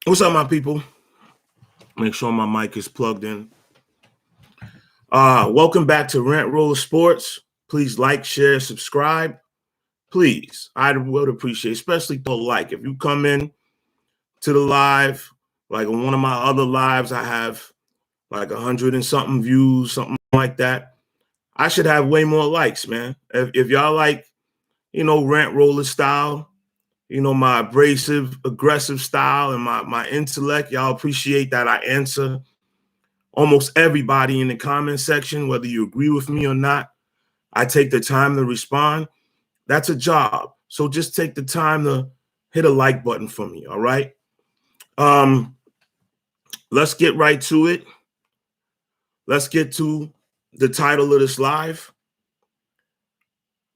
What's up, my people? Make sure my mic is plugged in. Welcome back to Rent Roller Sports. Please like, share, subscribe. Please, I would appreciate, especially the like. If you come in to the live, like on one of my other lives, I have like 100 and something views, something like that. I should have way more likes, man. If y'all like, Rent Roller style, my abrasive, aggressive style and my intellect, y'all appreciate that I answer almost everybody in the comment section, whether you agree with me or not. I take the time to respond. That's a job. So just take the time to hit a like button for me, all right? Let's get right to it. Let's get to the title of this live.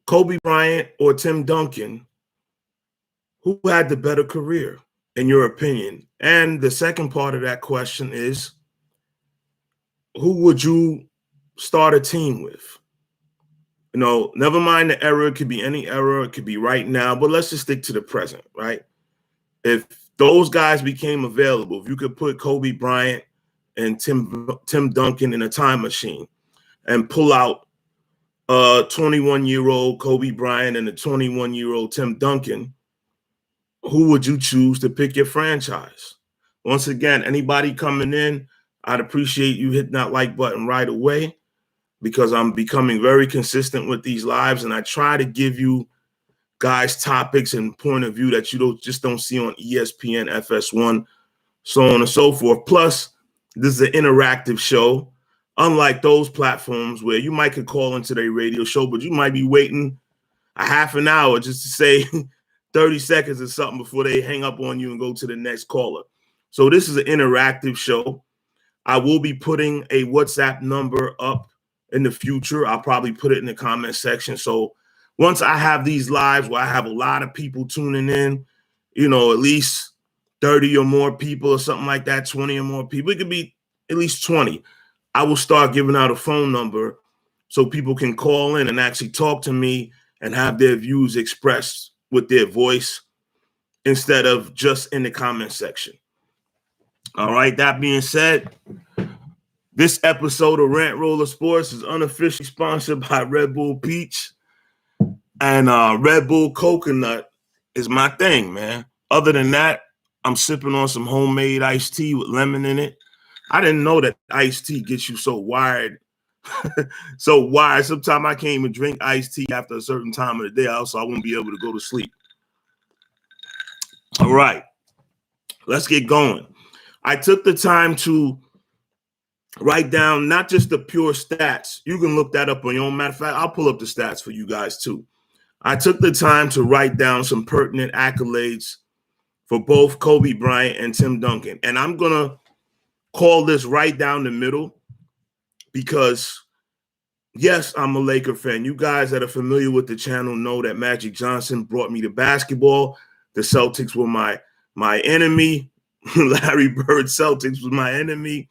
Kobe Bryant or Tim Duncan, who had the better career, in your opinion? And the second part of that question is, who would you start a team with? Never mind the era. It could be any era. It could be right now. But let's just stick to the present, right? If those guys became available, if you could put Kobe Bryant and Tim Duncan in a time machine and pull out a 21-year-old Kobe Bryant and a 21-year-old Tim Duncan, who would you choose to pick your franchise? Once again, anybody coming in, I'd appreciate you hitting that like button right away, because I'm becoming very consistent with these lives, and I try to give you guys topics and point of view that you just don't see on ESPN, FS1, so on and so forth. Plus, this is an interactive show, unlike those platforms where you might could call into their radio show, but you might be waiting a half an hour just to say 30 seconds or something before they hang up on you and go to the next caller. So this is an interactive show. I will be putting a WhatsApp number up in the future. I'll probably put it in the comment section. So once I have these lives where I have a lot of people tuning in, at least 30 or more people or something like that, 20 or more people, it could be at least 20. I will start giving out a phone number so people can call in and actually talk to me and have their views expressed with their voice instead of just in the comment section. All right, that being said, this episode of Rant Roller Sports is unofficially sponsored by Red Bull Peach, and Red Bull Coconut is my thing, man. Other than that, I'm sipping on some homemade iced tea with lemon in it. I didn't know that iced tea gets you so wired. So wired. Sometimes I can't even drink iced tea after a certain time of the day. Also, I won't be able to go to sleep. All right, let's get going. I took the time to write down not just the pure stats. You can look that up on your own. Matter of fact, I'll pull up the stats for you guys too. I took the time to write down some pertinent accolades for both Kobe Bryant and Tim Duncan. And I'm going to call this right down the middle because, yes, I'm a Laker fan. You guys that are familiar with the channel know that Magic Johnson brought me to basketball. The Celtics were my enemy. Larry Bird Celtics was my enemy.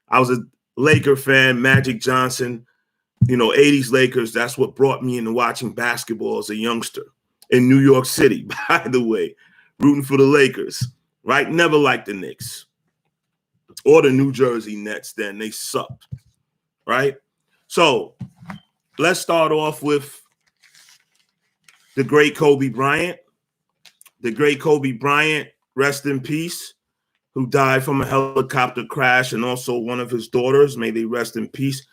I was a Laker fan, Magic Johnson, 80s Lakers. That's what brought me into watching basketball as a youngster in New York City, by the way, rooting for the Lakers, right? Never liked the Knicks or the New Jersey Nets then. They sucked, right? So let's start off with the great Kobe Bryant. The great Kobe Bryant, rest in peace, who died from a helicopter crash, and also one of his daughters. May they rest in peace.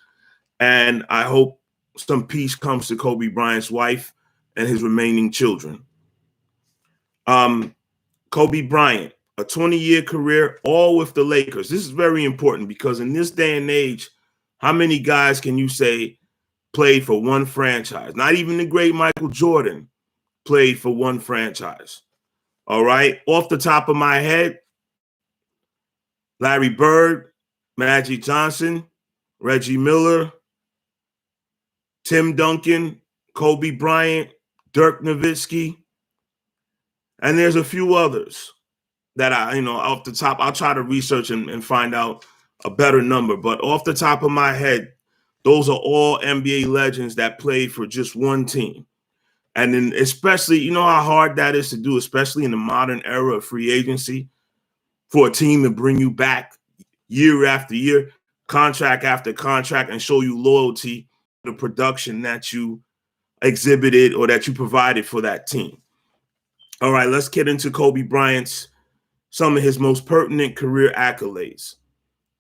And I hope some peace comes to Kobe Bryant's wife and his remaining children. Kobe Bryant, a 20-year career, all with the Lakers. This is very important because in this day and age, how many guys can you say played for one franchise? Not even the great Michael Jordan played for one franchise. All right. Off the top of my head, Larry Bird, Magic Johnson, Reggie Miller, Tim Duncan, Kobe Bryant, Dirk Nowitzki, and there's a few others that off the top, I'll try to research and find out a better number. But off the top of my head, those are all NBA legends that played for just one team. And then especially, how hard that is to do, especially in the modern era of free agency. for a team to bring you back year after year, contract after contract, and show you loyalty to the production that you exhibited or that you provided for that team. All right, let's get into Kobe Bryant's some of his most pertinent career accolades.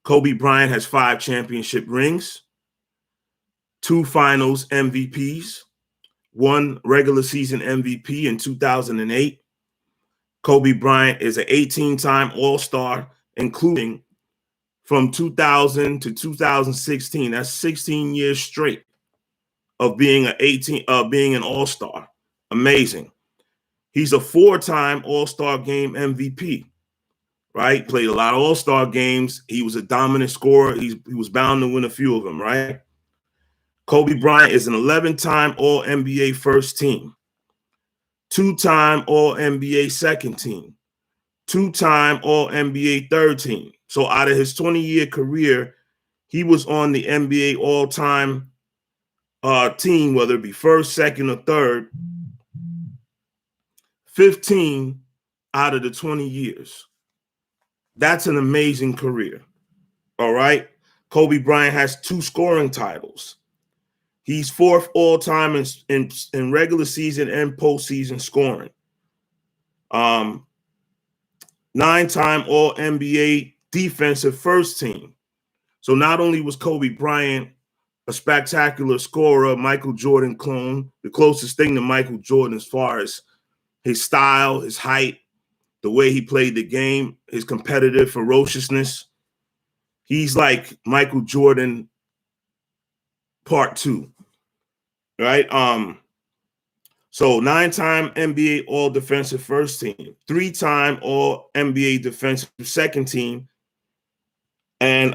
Kobe Bryant has 5 championship rings, 2 finals MVPs, 1 regular season MVP in 2008. Kobe Bryant is an 18-time All-Star, including from 2000 to 2016. That's 16 years straight of being an All-Star. Amazing. He's a 4-time All-Star Game MVP. Right? Played a lot of All-Star games. He was a dominant scorer. He was bound to win a few of them, right? Kobe Bryant is an 11-time All-NBA first team, 2-time All-NBA second team, 2-time All-NBA third team. So out of his 20-year career, he was on the NBA all-time team, whether it be first, second, or third, 15 out of the 20 years. That's an amazing career. All right. Kobe Bryant has 2 scoring titles. He's 4th all-time in regular season and postseason scoring. 9-time All-NBA defensive first team. So not only was Kobe Bryant a spectacular scorer, Michael Jordan clone, the closest thing to Michael Jordan as far as his style, his height, the way he played the game, his competitive ferociousness. He's like Michael Jordan part 2, right? So 9-time NBA All Defensive First Team, 3-time All NBA Defensive Second Team, and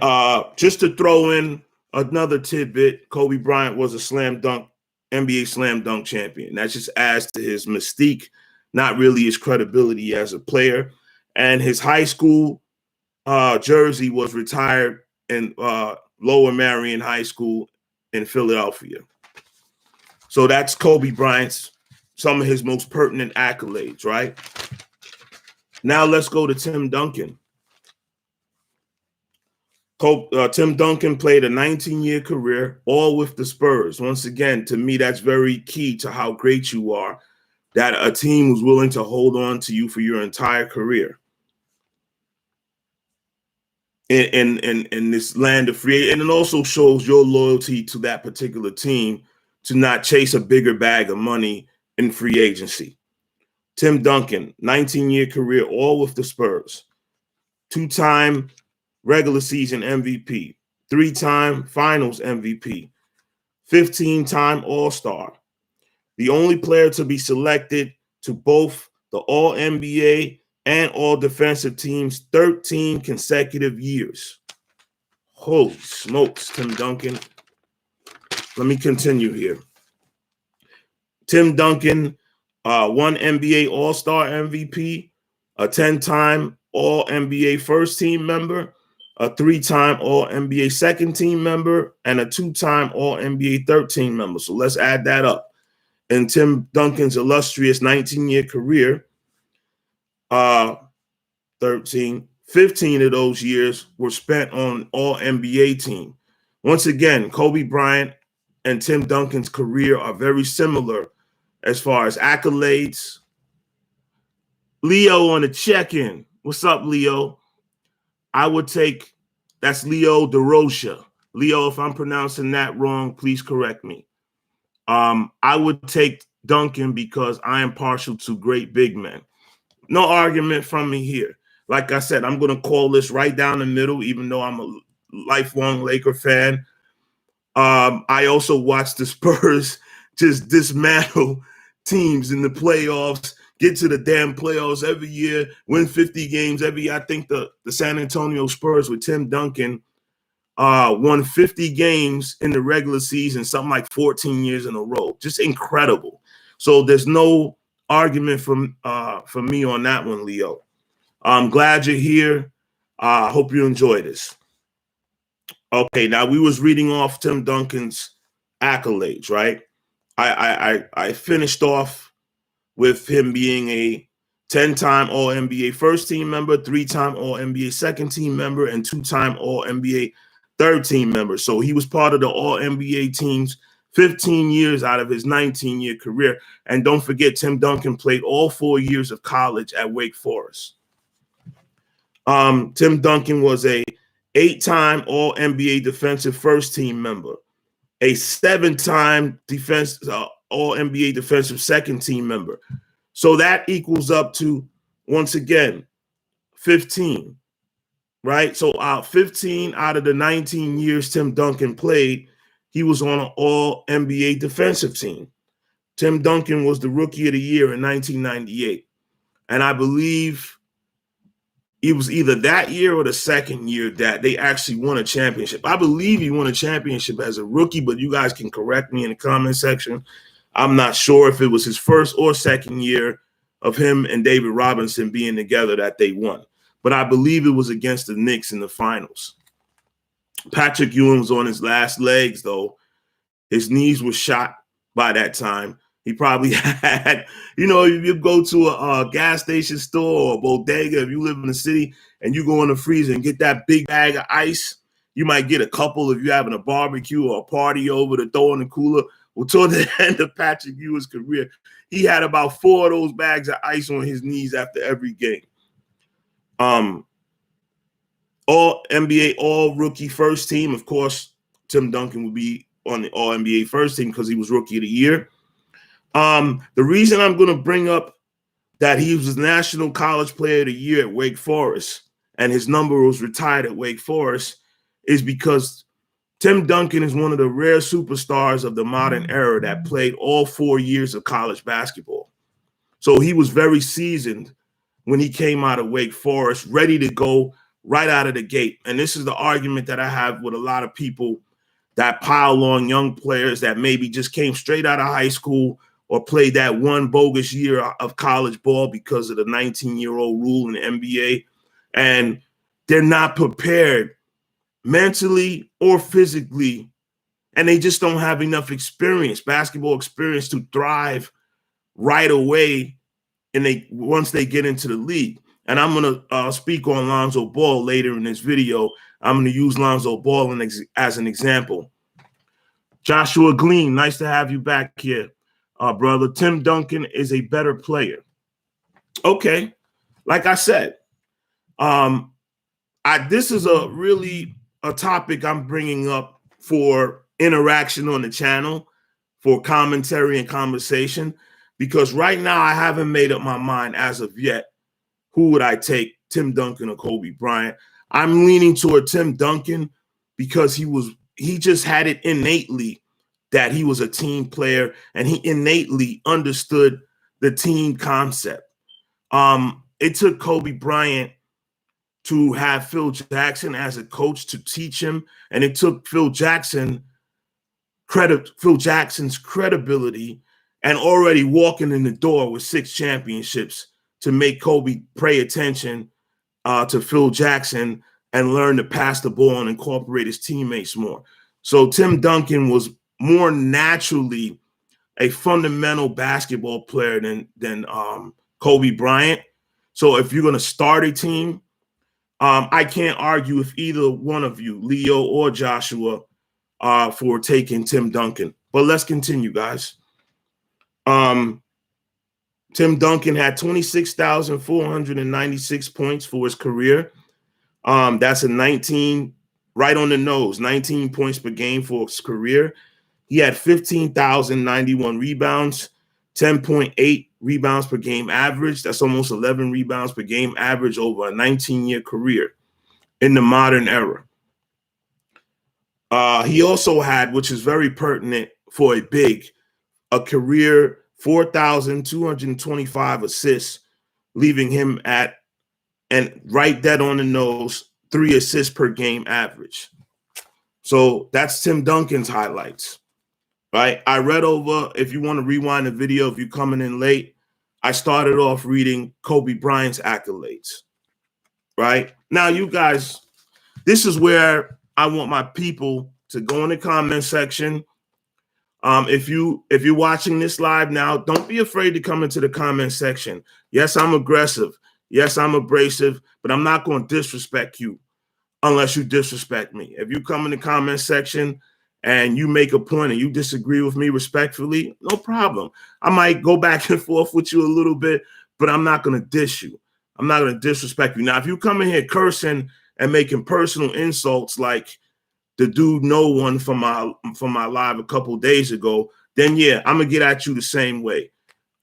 just to throw in another tidbit, Kobe Bryant was a NBA slam dunk champion. That just adds to his mystique, not really his credibility as a player. And his high school jersey was retired in Lower Marion High School in Philadelphia. So that's Kobe Bryant's, some of his most pertinent accolades, right? Now let's go to Tim Duncan. Tim Duncan played a 19-year career, all with the Spurs. Once again, to me, that's very key to how great you are, that a team was willing to hold on to you for your entire career. In this land of free agents. And it also shows your loyalty to that particular team to not chase a bigger bag of money in free agency. Tim Duncan, 19-year career, all with the Spurs. 2-time regular season MVP, 3-time finals MVP, 15-time All-Star. The only player to be selected to both the All-NBA and All-Defensive teams 13 consecutive years. Holy smokes, Tim Duncan. Let me continue here. Tim Duncan, 1 NBA All-Star MVP, a 10-time All-NBA first team member, a 3-time All-NBA second team member, and a 2-time All-NBA third team member. So let's add that up. In Tim Duncan's illustrious 19-year career, 15 of those years were spent on All-NBA team. Once again, Kobe Bryant and Tim Duncan's career are very similar as far as accolades. Leo on the check-in. What's up, Leo? I would take, that's Leo DeRocha. Leo, if I'm pronouncing that wrong, please correct me. I would take Duncan because I am partial to great big men. No argument from me here. Like I said, I'm going to call this right down the middle, even though I'm a lifelong Laker fan. I also watched the Spurs just dismantle teams in the playoffs, get to the damn playoffs every year, win 50 games every year. I think the San Antonio Spurs with Tim Duncan won 50 games in the regular season, something like 14 years in a row. Just incredible. So there's no argument from me on that one, Leo. I'm glad you're here. I hope you enjoy this. Okay, now we was reading off Tim Duncan's accolades, right? I finished off with him being a 10-time All-NBA first team member, 3-time All-NBA second team member, and 2-time All-NBA third team member. So he was part of the All-NBA teams 15 years out of his 19-year career. And don't forget, Tim Duncan played all 4 years of college at Wake Forest. Tim Duncan was a 8-time All-NBA defensive first team member, a 7-time All-NBA defensive second team member. So that equals up to, once again, 15, right? So 15 out of the 19 years Tim Duncan played, he was on an All-NBA defensive team. Tim Duncan was the Rookie of the Year in 1998. And I believe it was either that year or the second year that they actually won a championship. I believe he won a championship as a rookie, but you guys can correct me in the comment section. I'm not sure if it was his first or second year of him and David Robinson being together that they won. But I believe it was against the Knicks in the finals. Patrick Ewing was on his last legs, though. His knees were shot by that time. He probably had, if you go to a gas station store or a bodega, if you live in the city and you go in the freezer and get that big bag of ice, you might get a couple if you're having a barbecue or a party over to throw in the cooler. Well, toward the end of Patrick Ewing's career, he had about 4 of those bags of ice on his knees after every game. All NBA, all rookie first team. Of course, Tim Duncan would be on the All NBA first team because he was Rookie of the Year. The reason I'm going to bring up that he was National College Player of the Year at Wake Forest and his number was retired at Wake Forest is because Tim Duncan is one of the rare superstars of the modern era that played all 4 years of college basketball. So he was very seasoned when he came out of Wake Forest, ready to go right out of the gate. And this is the argument that I have with a lot of people that pile on young players that maybe just came straight out of high school or played that one bogus year of college ball because of the 19-year-old rule in the NBA. And they're not prepared mentally or physically, and they just don't have enough basketball experience to thrive right away once they get into the league. And I'm going to speak on Lonzo Ball later in this video. I'm going to use Lonzo Ball as an example. Joshua Gleam, nice to have you back here, brother. Tim Duncan is a better player. Okay, like I said, this is a topic I'm bringing up for interaction on the channel, for commentary and conversation, because right now I haven't made up my mind as of yet. Who would I take, Tim Duncan or Kobe Bryant? I'm leaning toward Tim Duncan because he just had it innately that he was a team player and he innately understood the team concept. It took Kobe Bryant to have Phil Jackson as a coach to teach him, and it took Phil Jackson's credibility and already walking in the door with 6 championships to make Kobe pay attention to Phil Jackson and learn to pass the ball and incorporate his teammates more. So Tim Duncan was more naturally a fundamental basketball player than Kobe Bryant. So if you're going to start a team, I can't argue with either one of you, Leo or Joshua, for taking Tim Duncan. But let's continue, guys. Tim Duncan had 26,496 points for his career. That's a 19, right on the nose, 19 points per game for his career. He had 15,091 rebounds, 10.8 rebounds per game average. That's almost 11 rebounds per game average over a 19-year career in the modern era. He also had, which is very pertinent for a big, a career 4,225 assists, leaving him at, and right dead on the nose, 3 assists per game average. So that's Tim Duncan's highlights, right? I read over, if you want to rewind the video, if you're coming in late, I started off reading Kobe Bryant's accolades, right? Now, you guys, this is where I want my people to go in the comment section. If you're watching this live now, don't be afraid to come into the comment section. Yes, I'm aggressive. Yes, I'm abrasive, but I'm not going to disrespect you unless you disrespect me. If you come in the comment section and you make a point and you disagree with me respectfully, no problem. I might go back and forth with you a little bit, but I'm not going to diss you. I'm not going to disrespect you. Now, if you come in here cursing and making personal insults like the dude no one from my live a couple of days ago, then yeah, I'm gonna get at you the same way.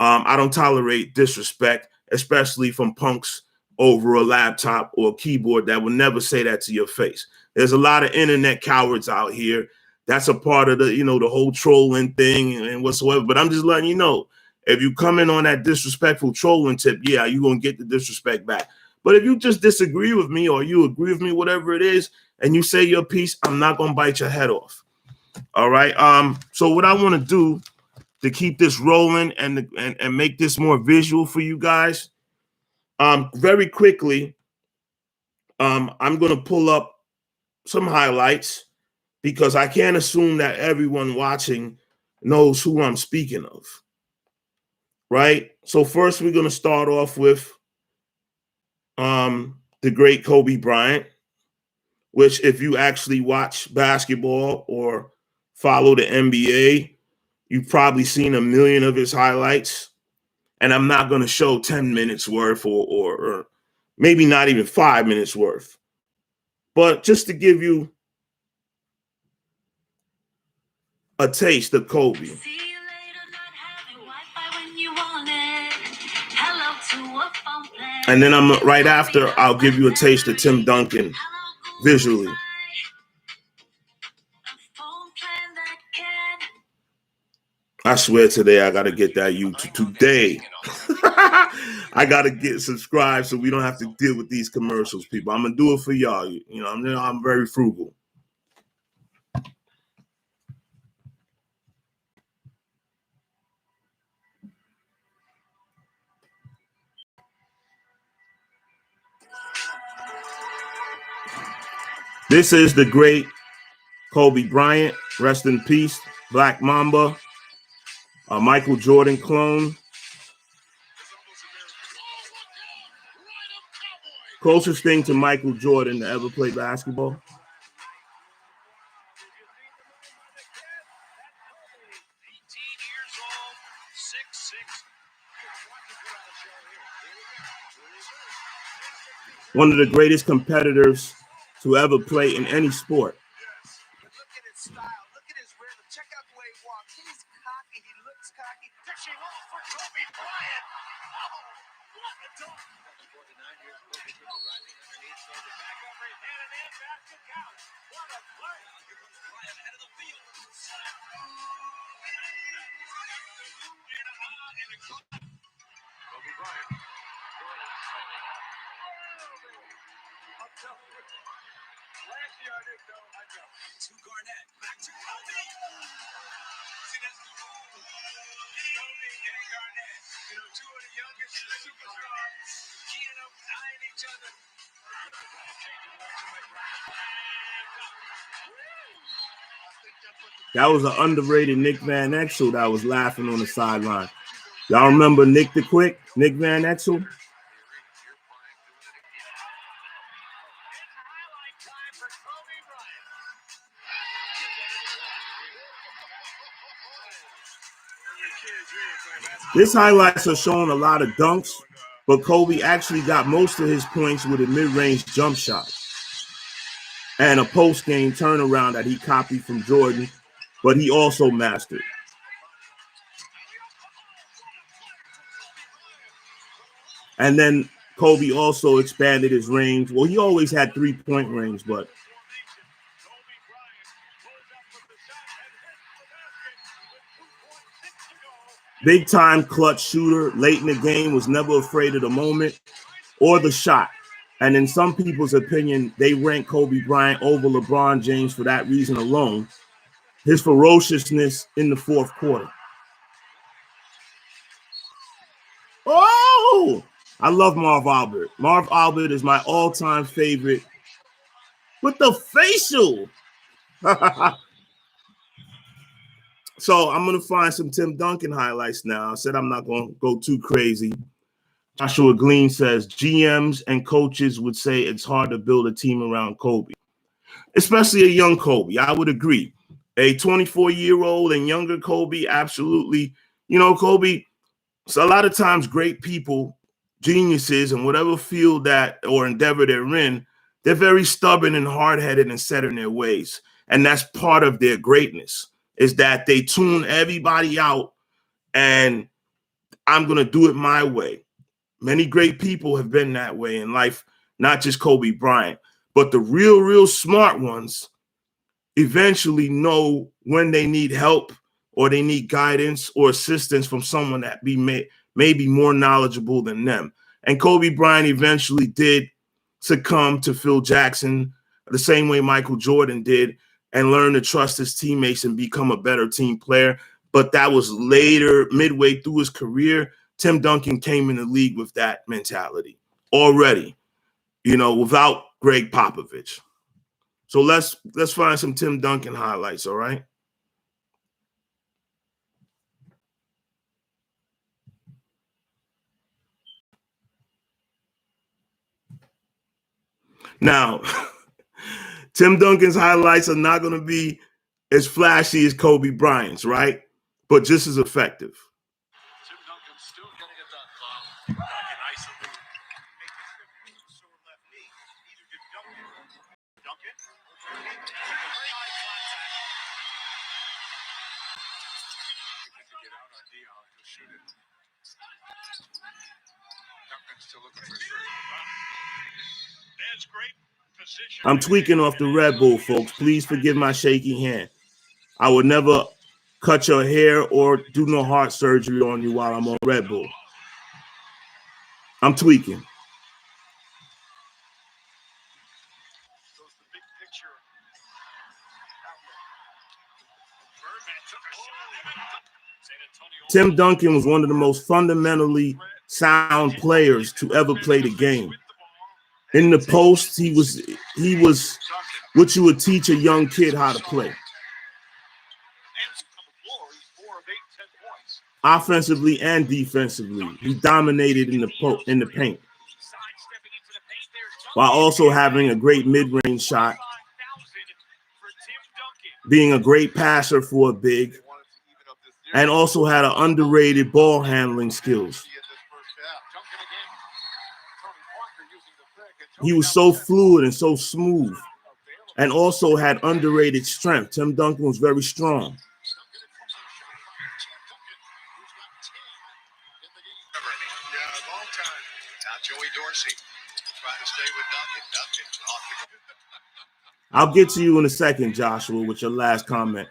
I don't tolerate disrespect, especially from punks over a laptop or a keyboard that will never say that to your face. There's a lot of internet cowards out here. That's a part of the, the whole trolling thing and whatsoever. But I'm just letting you know, if you come in on that disrespectful trolling tip, yeah, you're gonna get the disrespect back. But if you just disagree with me or you agree with me, whatever it is, and you say your piece, I'm not gonna bite your head off. All right. So what I want to do to keep this rolling and make this more visual for you guys, very quickly, I'm gonna pull up some highlights because I can't assume that everyone watching knows who I'm speaking of. Right. So first, we're gonna start off with the great Kobe Bryant, which if you actually watch basketball or follow the NBA, you've probably seen a million of his highlights. And I'm not going to show 10 minutes worth or maybe not even 5 minutes worth. But just to give you a taste of Kobe. And then right after, I'll give you a taste of Tim Duncan visually. I swear today I got to get that YouTube today. I got to get subscribed so we don't have to deal with these commercials, people. I'm going to do it for y'all. I'm very frugal. This is the great Kobe Bryant. Rest in peace. Black Mamba. Michael Jordan clone. Closest thing to Michael Jordan to ever play basketball. One of the greatest competitors to ever play in any sport. Look at his style. Look at his rhythm. Check out the way he walks. He's cocky. He looks cocky. Dishing off for Kobe Bryant. Oh, what a dunk. 49 years old. Rising underneath. So the back over his head and in. Basket count. What a play. Here comes Bryant out of the field. Kobe Bryant. Last year I didn't know. I know. To Garnett. Back to Kobe. See, that's the rule. Kobe and Garnett. Two of the youngest superstars. Keying up, eyeing each other. That was an underrated Nick Van Exel that was laughing on the sideline. Y'all remember Nick the Quick? Nick Van Exel? This highlights are showing a lot of dunks, but Kobe actually got most of his points with a mid-range jump shot and a post-game turnaround that he copied from Jordan, but he also mastered. And then Kobe also expanded his range. Well, he always had three-point range, but big-time clutch shooter, late in the game, was never afraid of the moment or the shot. And in some people's opinion, they rank Kobe Bryant over LeBron James for that reason alone. His ferociousness in the fourth quarter. Oh, I love Marv Albert. Marv Albert is my all-time favorite with the facial. So I'm going to find some Tim Duncan highlights now. I said I'm not going to go too crazy. Joshua Glean says GMs and coaches would say it's hard to build a team around Kobe, especially a young Kobe. I would agree. A 24-year-old and younger Kobe, absolutely. You know, Kobe, so a lot of times great people, geniuses in whatever field that or endeavor they're in, they're very stubborn and hard-headed and set in their ways. And that's part of their greatness, is that they tune everybody out and I'm going to do it my way. Many great people have been that way in life, not just Kobe Bryant, but the real smart ones eventually know when they need help or they need guidance or assistance from someone that may be more knowledgeable than them. And Kobe Bryant eventually did succumb to Phil Jackson the same way Michael Jordan did and learn to trust his teammates and become a better team player. But that was later, midway through his career. Tim Duncan came in the league with that mentality already, you know, without Greg Popovich. So let's find some Tim Duncan highlights, all right? Now, Tim Duncan's highlights are not going to be as flashy as Kobe Bryant's, right? But just as effective. Tim Duncan's still getting it done, Bob. Duncan isolated. Make it sore left knee. Neither did Duncan. Duncan. Very high contact. Get out on Dion to shoot it. Duncan's still looking for three. That's great position. I'm tweaking off the Red Bull, folks. Please forgive my shaky hand. I would never cut your hair or do no heart surgery on you while I'm on Red Bull. I'm tweaking. Tim Duncan was one of the most fundamentally sound players to ever play the game. In the post, he was what you would teach a young kid how to play. Offensively and defensively, he dominated in the paint, while also having a great mid-range shot, being a great passer for a big, and also had an underrated ball handling skills. He was so fluid and so smooth, and also had underrated strength. Tim Duncan was very strong. I'll get to you in a second, Joshua, with your last comment.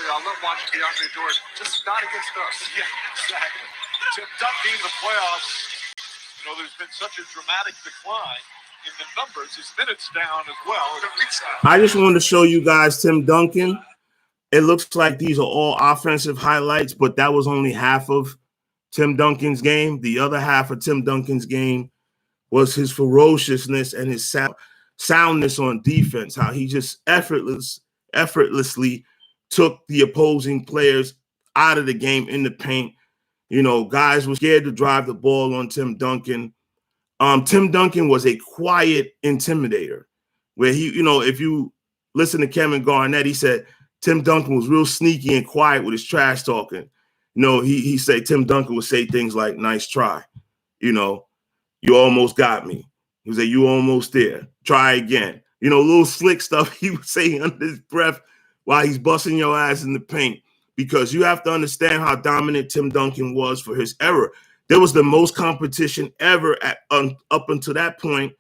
I love watching DeAndre Jordan, just not against us. Yeah, exactly. Tim Duncan in the playoffs, you know, there's been such a dramatic decline in the numbers. His minutes down as well. I just wanted to show you guys Tim Duncan. It looks like these are all offensive highlights, but that was only half of Tim Duncan's game. The other half of Tim Duncan's game was his ferociousness and his soundness on defense, how he just effortlessly took the opposing players out of the game in the paint. You know, guys were scared to drive the ball on Tim Duncan. Tim Duncan was a quiet intimidator where he, you know, if you listen to Kevin Garnett, he said Tim Duncan was real sneaky and quiet with his trash talking. You know, he said Tim Duncan would say things like, nice try. You know, you almost got me. He would say, you almost there. Try again. You know, little slick stuff he would say under his breath while he's busting your ass in the paint, because you have to understand how dominant Tim Duncan was for his era. There was the most competition ever up until that point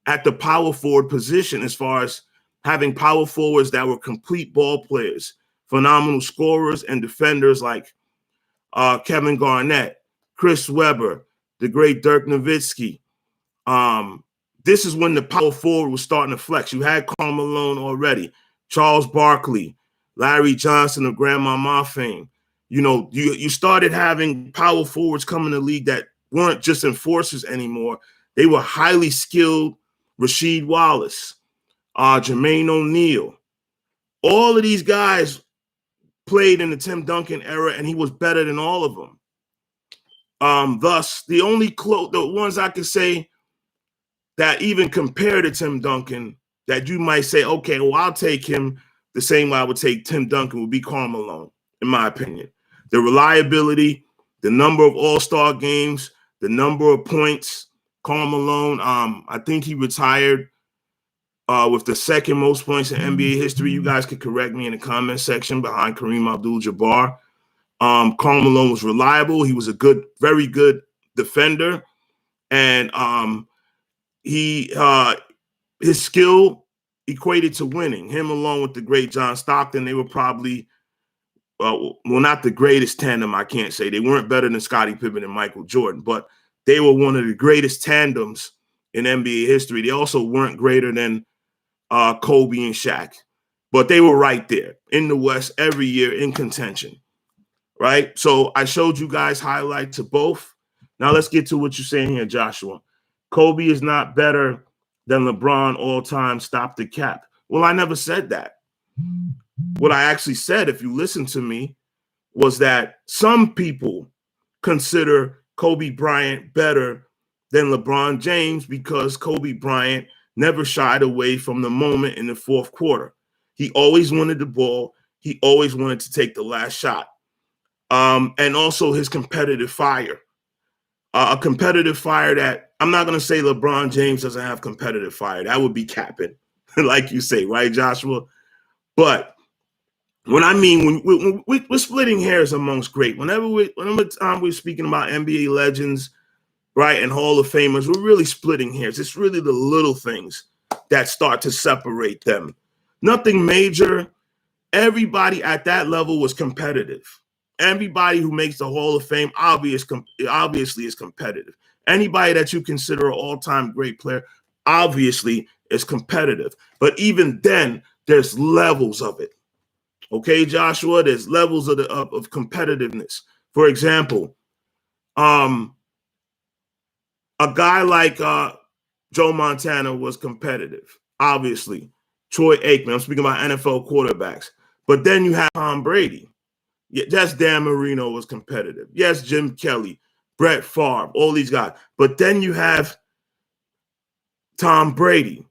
at the power forward position, as far as having power forwards that were complete ball players, phenomenal scorers and defenders like Kevin Garnett, Chris Webber, the great Dirk Nowitzki. This is when the power forward was starting to flex. You had Karl Malone already, Charles Barkley, Larry Johnson of Grandmama fame. You know, you started having power forwards come in the league that weren't just enforcers anymore. They were highly skilled. Rasheed Wallace, Jermaine O'Neal. All of these guys played in the Tim Duncan era, and he was better than all of them. Thus, the ones I can say that even compare to Tim Duncan that you might say, okay, well, I'll take him the same way I would take Tim Duncan would be Karl Malone, in my opinion. The reliability, the number of all-star games, the number of points. Karl Malone, I think he retired with the second most points in NBA history. You guys could correct me in the comment section behind Kareem Abdul-Jabbar. Karl Malone was reliable. He was a very good defender. And his skill equated to winning. Him along with the great John Stockton, they were probably, not the greatest tandem, I can't say. They weren't better than Scottie Pippen and Michael Jordan, but they were one of the greatest tandems in NBA history. They also weren't greater than Kobe and Shaq, but they were right there in the West every year in contention, right? So I showed you guys highlights of both. Now let's get to what you're saying here, Joshua. Kobe is not better than LeBron all-time, stop the cap. Well, I never said that. What I actually said, if you listen to me, was that some people consider Kobe Bryant better than LeBron James because Kobe Bryant never shied away from the moment in the fourth quarter. He always wanted the ball. He always wanted to take the last shot. And also his competitive fire. A competitive fire that I'm not going to say LeBron James doesn't have competitive fire. That would be capping, like you say, right, Joshua? But when I mean, when we're splitting hairs amongst great, whenever we're speaking about NBA legends, right, and Hall of Famers, we're really splitting hairs. It's really the little things that start to separate them. Nothing major. Everybody at that level was competitive. Everybody who makes the Hall of Fame obviously is competitive. Anybody that you consider an all-time great player obviously is competitive. But even then, there's levels of it. Okay, Joshua, there's levels of competitiveness. For example, a guy like Joe Montana was competitive, obviously. Troy Aikman, I'm speaking about NFL quarterbacks. But then you have Tom Brady. Yes, Dan Marino was competitive. Yes, Jim Kelly, Brett Favre, all these guys. But then you have Tom Brady.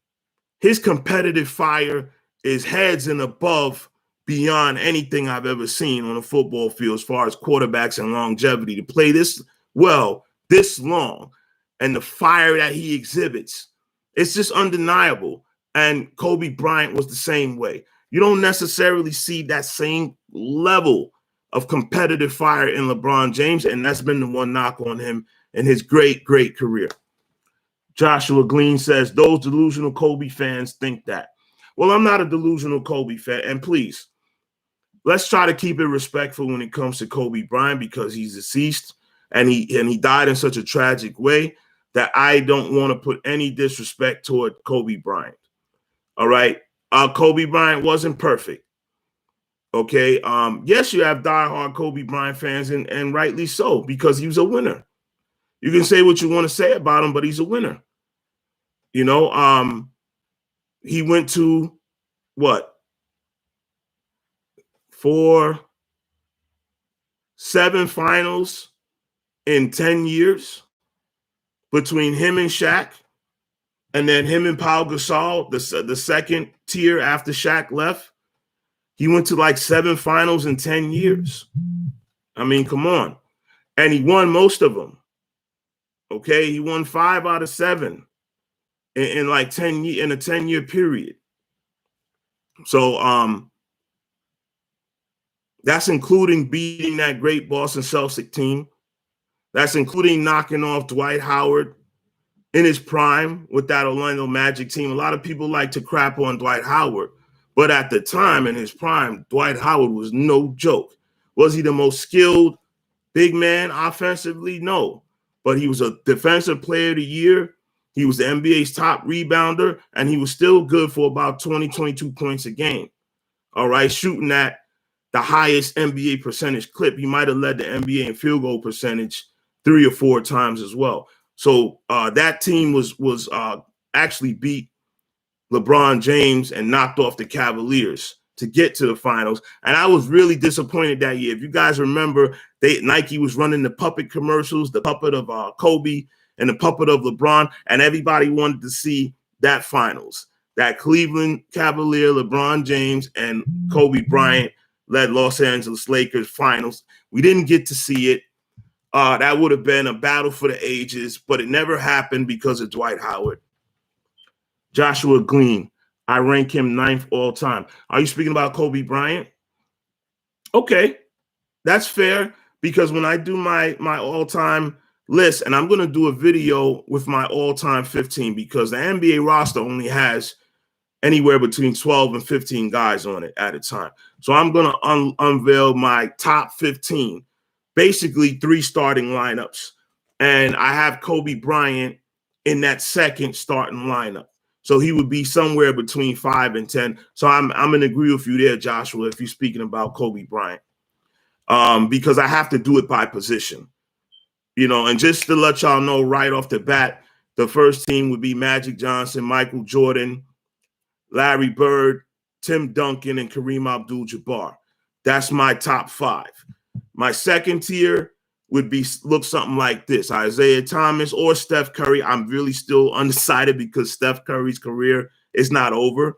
His competitive fire is heads and above beyond anything I've ever seen on a football field as far as quarterbacks and longevity. To play this well, this long, and the fire that he exhibits, it's just undeniable. And Kobe Bryant was the same way. You don't necessarily see that same level of competitive fire in LeBron James, and that's been the one knock on him in his great, great career. Joshua Glean says, those delusional Kobe fans think that. Well, I'm not a delusional Kobe fan, and please, let's try to keep it respectful when it comes to Kobe Bryant because he's deceased and he died in such a tragic way that I don't want to put any disrespect toward Kobe Bryant. All right. Kobe Bryant wasn't perfect. Okay. Yes, you have diehard Kobe Bryant fans, and rightly so, because he was a winner. You can say what you want to say about him, but he's a winner. You know, he went to what? 7 finals in 10 years between him and Shaq, and then him and Pau Gasol, the second tier after Shaq left. He went to like 7 finals in 10 years. I mean, come on. And he won most of them. Okay, he won 5 out of 7 in like 10 in a 10-year period. So that's including beating that great Boston Celtics team. That's including knocking off Dwight Howard in his prime with that Orlando Magic team. A lot of people like to crap on Dwight Howard, but at the time in his prime, Dwight Howard was no joke. Was he the most skilled big man offensively? No, but he was a defensive player of the year. He was the NBA's top rebounder, and he was still good for about 20, 22 points a game. all right, shooting at the highest NBA percentage clip. He might have led the NBA in field goal percentage 3 or 4 times as well. So that team was actually beat LeBron James and knocked off the Cavaliers to get to the finals. And I was really disappointed that year. If you guys remember, Nike was running the puppet commercials, the puppet of Kobe and the puppet of LeBron, and everybody wanted to see that finals. That Cleveland Cavalier, LeBron James, and Kobe Bryant led Los Angeles Lakers finals. We didn't get to see it. That would have been a battle for the ages, but it never happened because of Dwight Howard. Joshua Green, I rank him 9th all time. Are you speaking about Kobe Bryant? Okay, that's fair, because when I do my all-time list, and I'm going to do a video with my all-time 15, because the NBA roster only has anywhere between 12 and 15 guys on it at a time. So I'm going to unveil my top 15, basically 3 starting lineups. And I have Kobe Bryant in that second starting lineup. So he would be somewhere between 5 and 10. So I'm going to agree with you there, Joshua, if you're speaking about Kobe Bryant, because I have to do it by position. And just to let y'all know right off the bat, the first team would be Magic Johnson, Michael Jordan, Larry Bird, Tim Duncan, and Kareem Abdul-Jabbar. That's my top 5. My second tier would look something like this: Isaiah Thomas or Steph Curry. I'm really still undecided because Steph Curry's career is not over.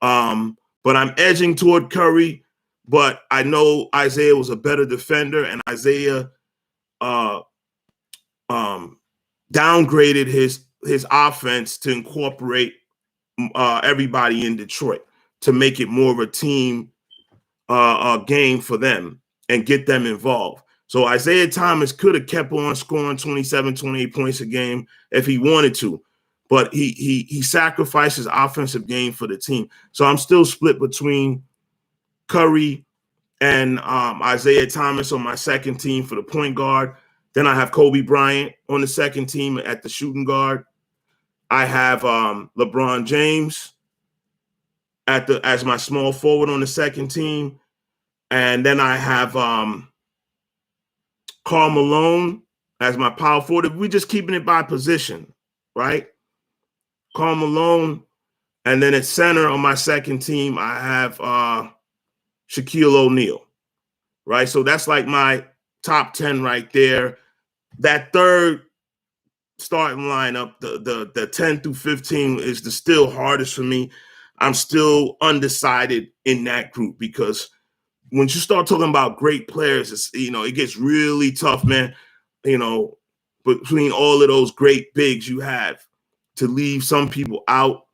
But I'm edging toward Curry, but I know Isaiah was a better defender, and Isaiah downgraded his offense to incorporate everybody in Detroit to make it more of a team game for them and get them involved. So Isaiah Thomas could have kept on scoring 27, 28 points a game if he wanted to, but he sacrificed his offensive game for the team. So I'm still split between Curry and Isaiah Thomas on my second team for the point guard. Then I have Kobe Bryant on the second team at the shooting guard. I have LeBron James as my small forward on the second team. And then I have Karl Malone as my power forward. We're just keeping it by position, right? Karl Malone. And then at center on my second team, I have Shaquille O'Neal, right? So that's like my top 10 right there. That third starting lineup, the 10 through 15 is the still hardest for me. I'm still undecided in that group because when you start talking about great players, it gets really tough, man. Between all of those great bigs you have, to leave some people out.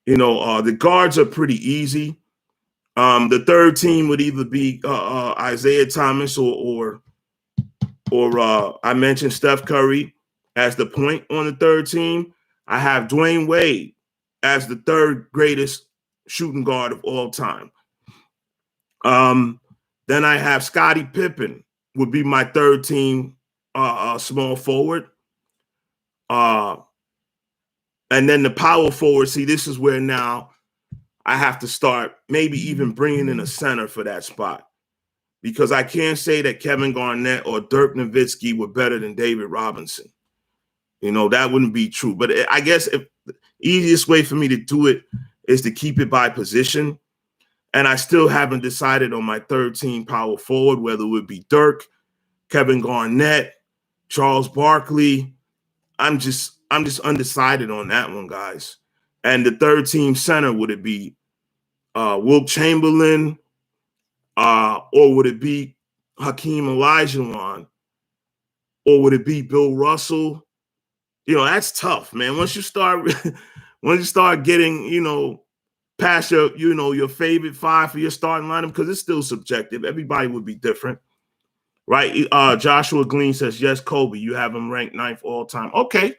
The guards are pretty easy. The third team would either be Isaiah Thomas or I mentioned Steph Curry as the point on the third team. I have Dwayne Wade as the third greatest shooting guard of all time. Then I have Scottie Pippen would be my third team small forward. And then the power forward, this is where now I have to start maybe even bringing in a center for that spot, because I can't say that Kevin Garnett or Dirk Nowitzki were better than David Robinson. That wouldn't be true. But I guess the easiest way for me to do it is to keep it by position. And I still haven't decided on my third team power forward, whether it would be Dirk, Kevin Garnett, Charles Barkley. I'm just undecided on that one, guys. And the third team center, would it be Wilt Chamberlain, or would it be Hakeem Olajuwon, or would it be Bill Russell? That's tough, man. Once you start getting, past your favorite 5 for your starting lineup, because it's still subjective. Everybody would be different, right? Joshua Glean says, yes, Kobe, you have him ranked 9th all time. Okay.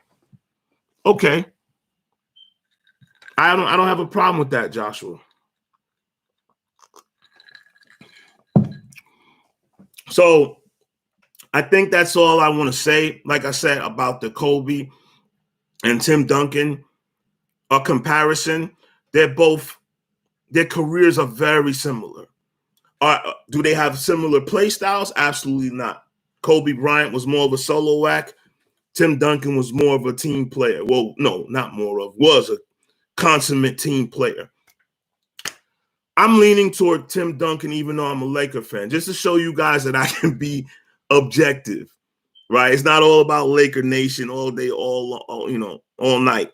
I don't have a problem with that, Joshua. So I think that's all I want to say. Like I said about the Kobe and Tim Duncan comparison, they're both their careers are very similar. Do they have similar play styles? Absolutely not. Kobe Bryant was more of a solo act. Tim Duncan was more of a team player. Well, no, not more of, was a consummate team player. I'm leaning toward Tim Duncan, even though I'm a Laker fan, just to show you guys that I can be objective, right? It's not all about Laker Nation all day, all night.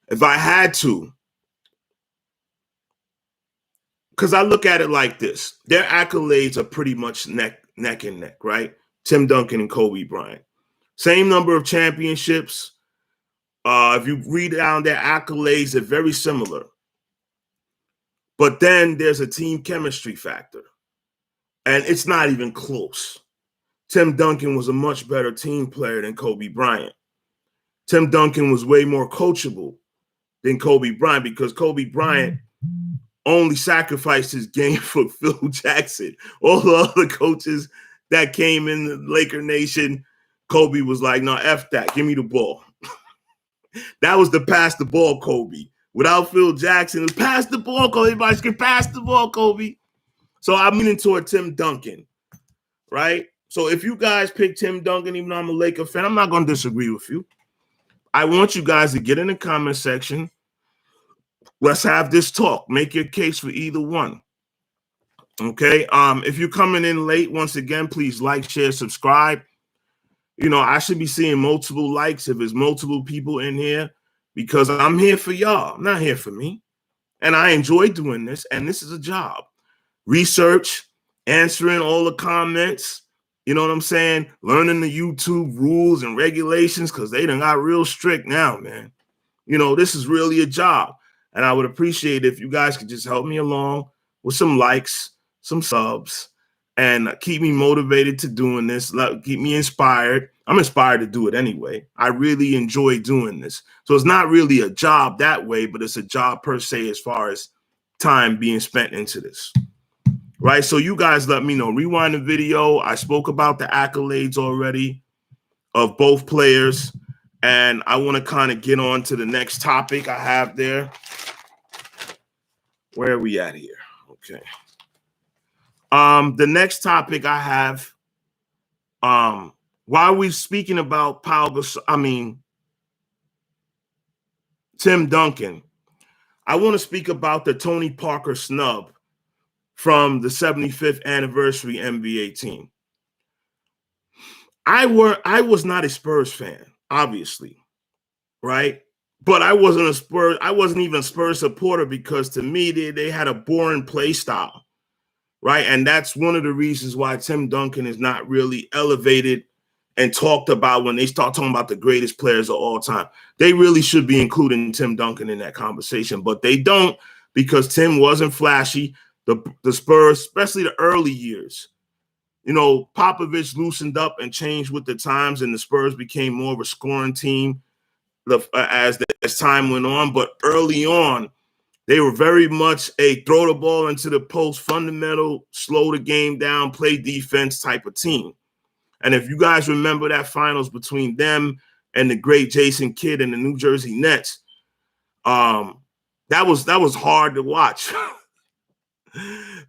If I had to, because I look at it like this, their accolades are pretty much neck and neck, right? Tim Duncan and Kobe Bryant. Same number of championships. If you read down their accolades, they're very similar. But then there's a team chemistry factor. And it's not even close. Tim Duncan was a much better team player than Kobe Bryant. Tim Duncan was way more coachable than Kobe Bryant because Kobe Bryant only sacrificed his game for Phil Jackson. All the other coaches that came in the Laker Nation, Kobe was like, no, F that. Give me the ball. That was the pass the ball Kobe. Without Phil Jackson, it was pass the ball, Kobe. Everybody can pass the ball, Kobe. So I'm leaning toward Tim Duncan, right? So if you guys pick Tim Duncan, even though I'm a Laker fan, I'm not going to disagree with you. I want you guys to get in the comment section. Let's have this talk. Make your case for either one. Okay. If you're coming in late, once again, please like, share, subscribe. I should be seeing multiple likes if there's multiple people in here because I'm here for y'all. I'm not here for me. And I enjoy doing this. And this is a job. Research, answering all the comments. You know what I'm saying? Learning the YouTube rules and regulations because they done got real strict now, man. This is really a job. And I would appreciate if you guys could just help me along with some likes, some subs, and keep me motivated to doing this. Keep me inspired. I'm inspired to do it anyway. I really enjoy doing this. So it's not really a job that way, but it's a job per se as far as time being spent into this. Right? So you guys let me know. Rewind the video. I spoke about the accolades already of both players. And I want to kind of get on to the next topic I have there. Where are we at here? Okay. The next topic I have, while we're speaking about Tim Duncan, I want to speak about the Tony Parker snub from the 75th anniversary NBA team. I was not a Spurs fan, obviously, right? But I wasn't even a Spurs supporter because to me they had a boring play style, right? And that's one of the reasons why Tim Duncan is not really elevated and talked about when they start talking about the greatest players of all time. They really should be including Tim Duncan in that conversation, but they don't because Tim wasn't flashy. The Spurs, especially the early years, Popovich loosened up and changed with the times, and the Spurs became more of a scoring team as time went on. But early on, they were very much a throw the ball into the post, fundamental, slow the game down, play defense type of team. And if you guys remember that finals between them and the great Jason Kidd and the New Jersey Nets, that was hard to watch.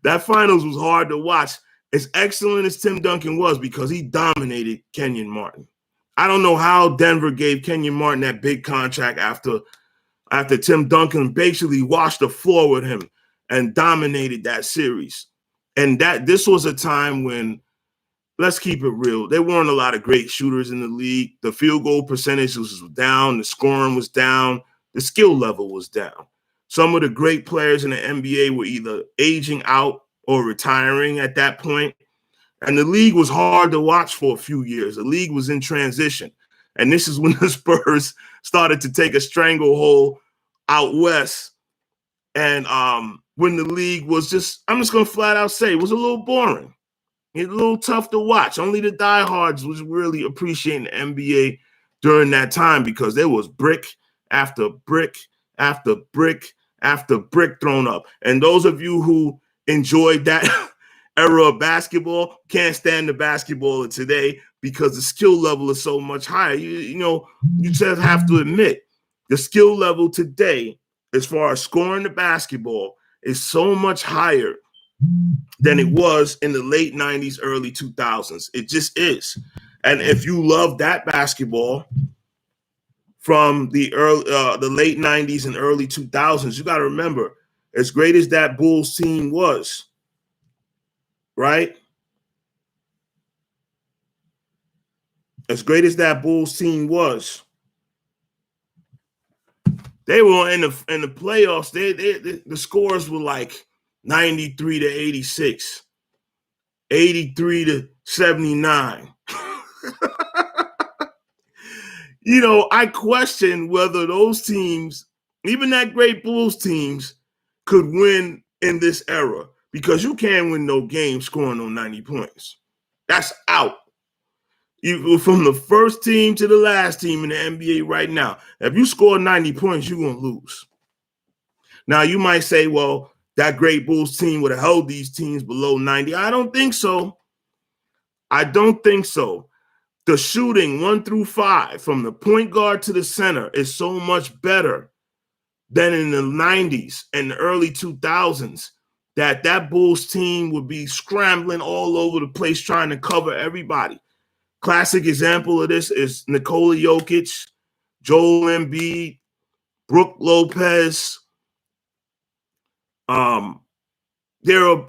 That finals was hard to watch. As excellent as Tim Duncan was because he dominated Kenyon Martin. I don't know how Denver gave Kenyon Martin that big contract after Tim Duncan basically washed the floor with him and dominated that series. And this was a time when, let's keep it real, there weren't a lot of great shooters in the league. The field goal percentage was down. The scoring was down. The skill level was down. Some of the great players in the NBA were either aging out or retiring at that point. And the league was hard to watch for a few years. The league was in transition. And this is when the Spurs started to take a stranglehold out west. And when the league was I'm just going to flat out say, it was a little boring. It was a little tough to watch. Only the diehards was really appreciating the NBA during that time because there was brick after brick after brick after brick thrown up. And those of you who enjoyed that era of basketball can't stand the basketball of today because the skill level is so much higher. You just have to admit the skill level today, as far as scoring the basketball, is so much higher than it was in the late 90s, early 2000s. It just is. And if you love that basketball from the late 90s and early 2000s, you got to remember, as great as that Bulls team was, right? As great as that Bulls team was, they were in the playoffs. The scores were like 93 to 86, 83 to 79. You know, I question whether those teams, even that great Bulls teams, could win in this era, because you can't win no game scoring on 90 points. That's out. You from the first team to the last team in the NBA right now. If you score 90 points, you're going to lose. Now, you might say, well, that great Bulls team would have held these teams below 90. I don't think so. I don't think so. The shooting 1 through 5 from the point guard to the center is so much better than in the 90s and the early 2000s that Bulls team would be scrambling all over the place trying to cover everybody. Classic example of this is Nikola Jokic, Joel Embiid, Brook Lopez. There are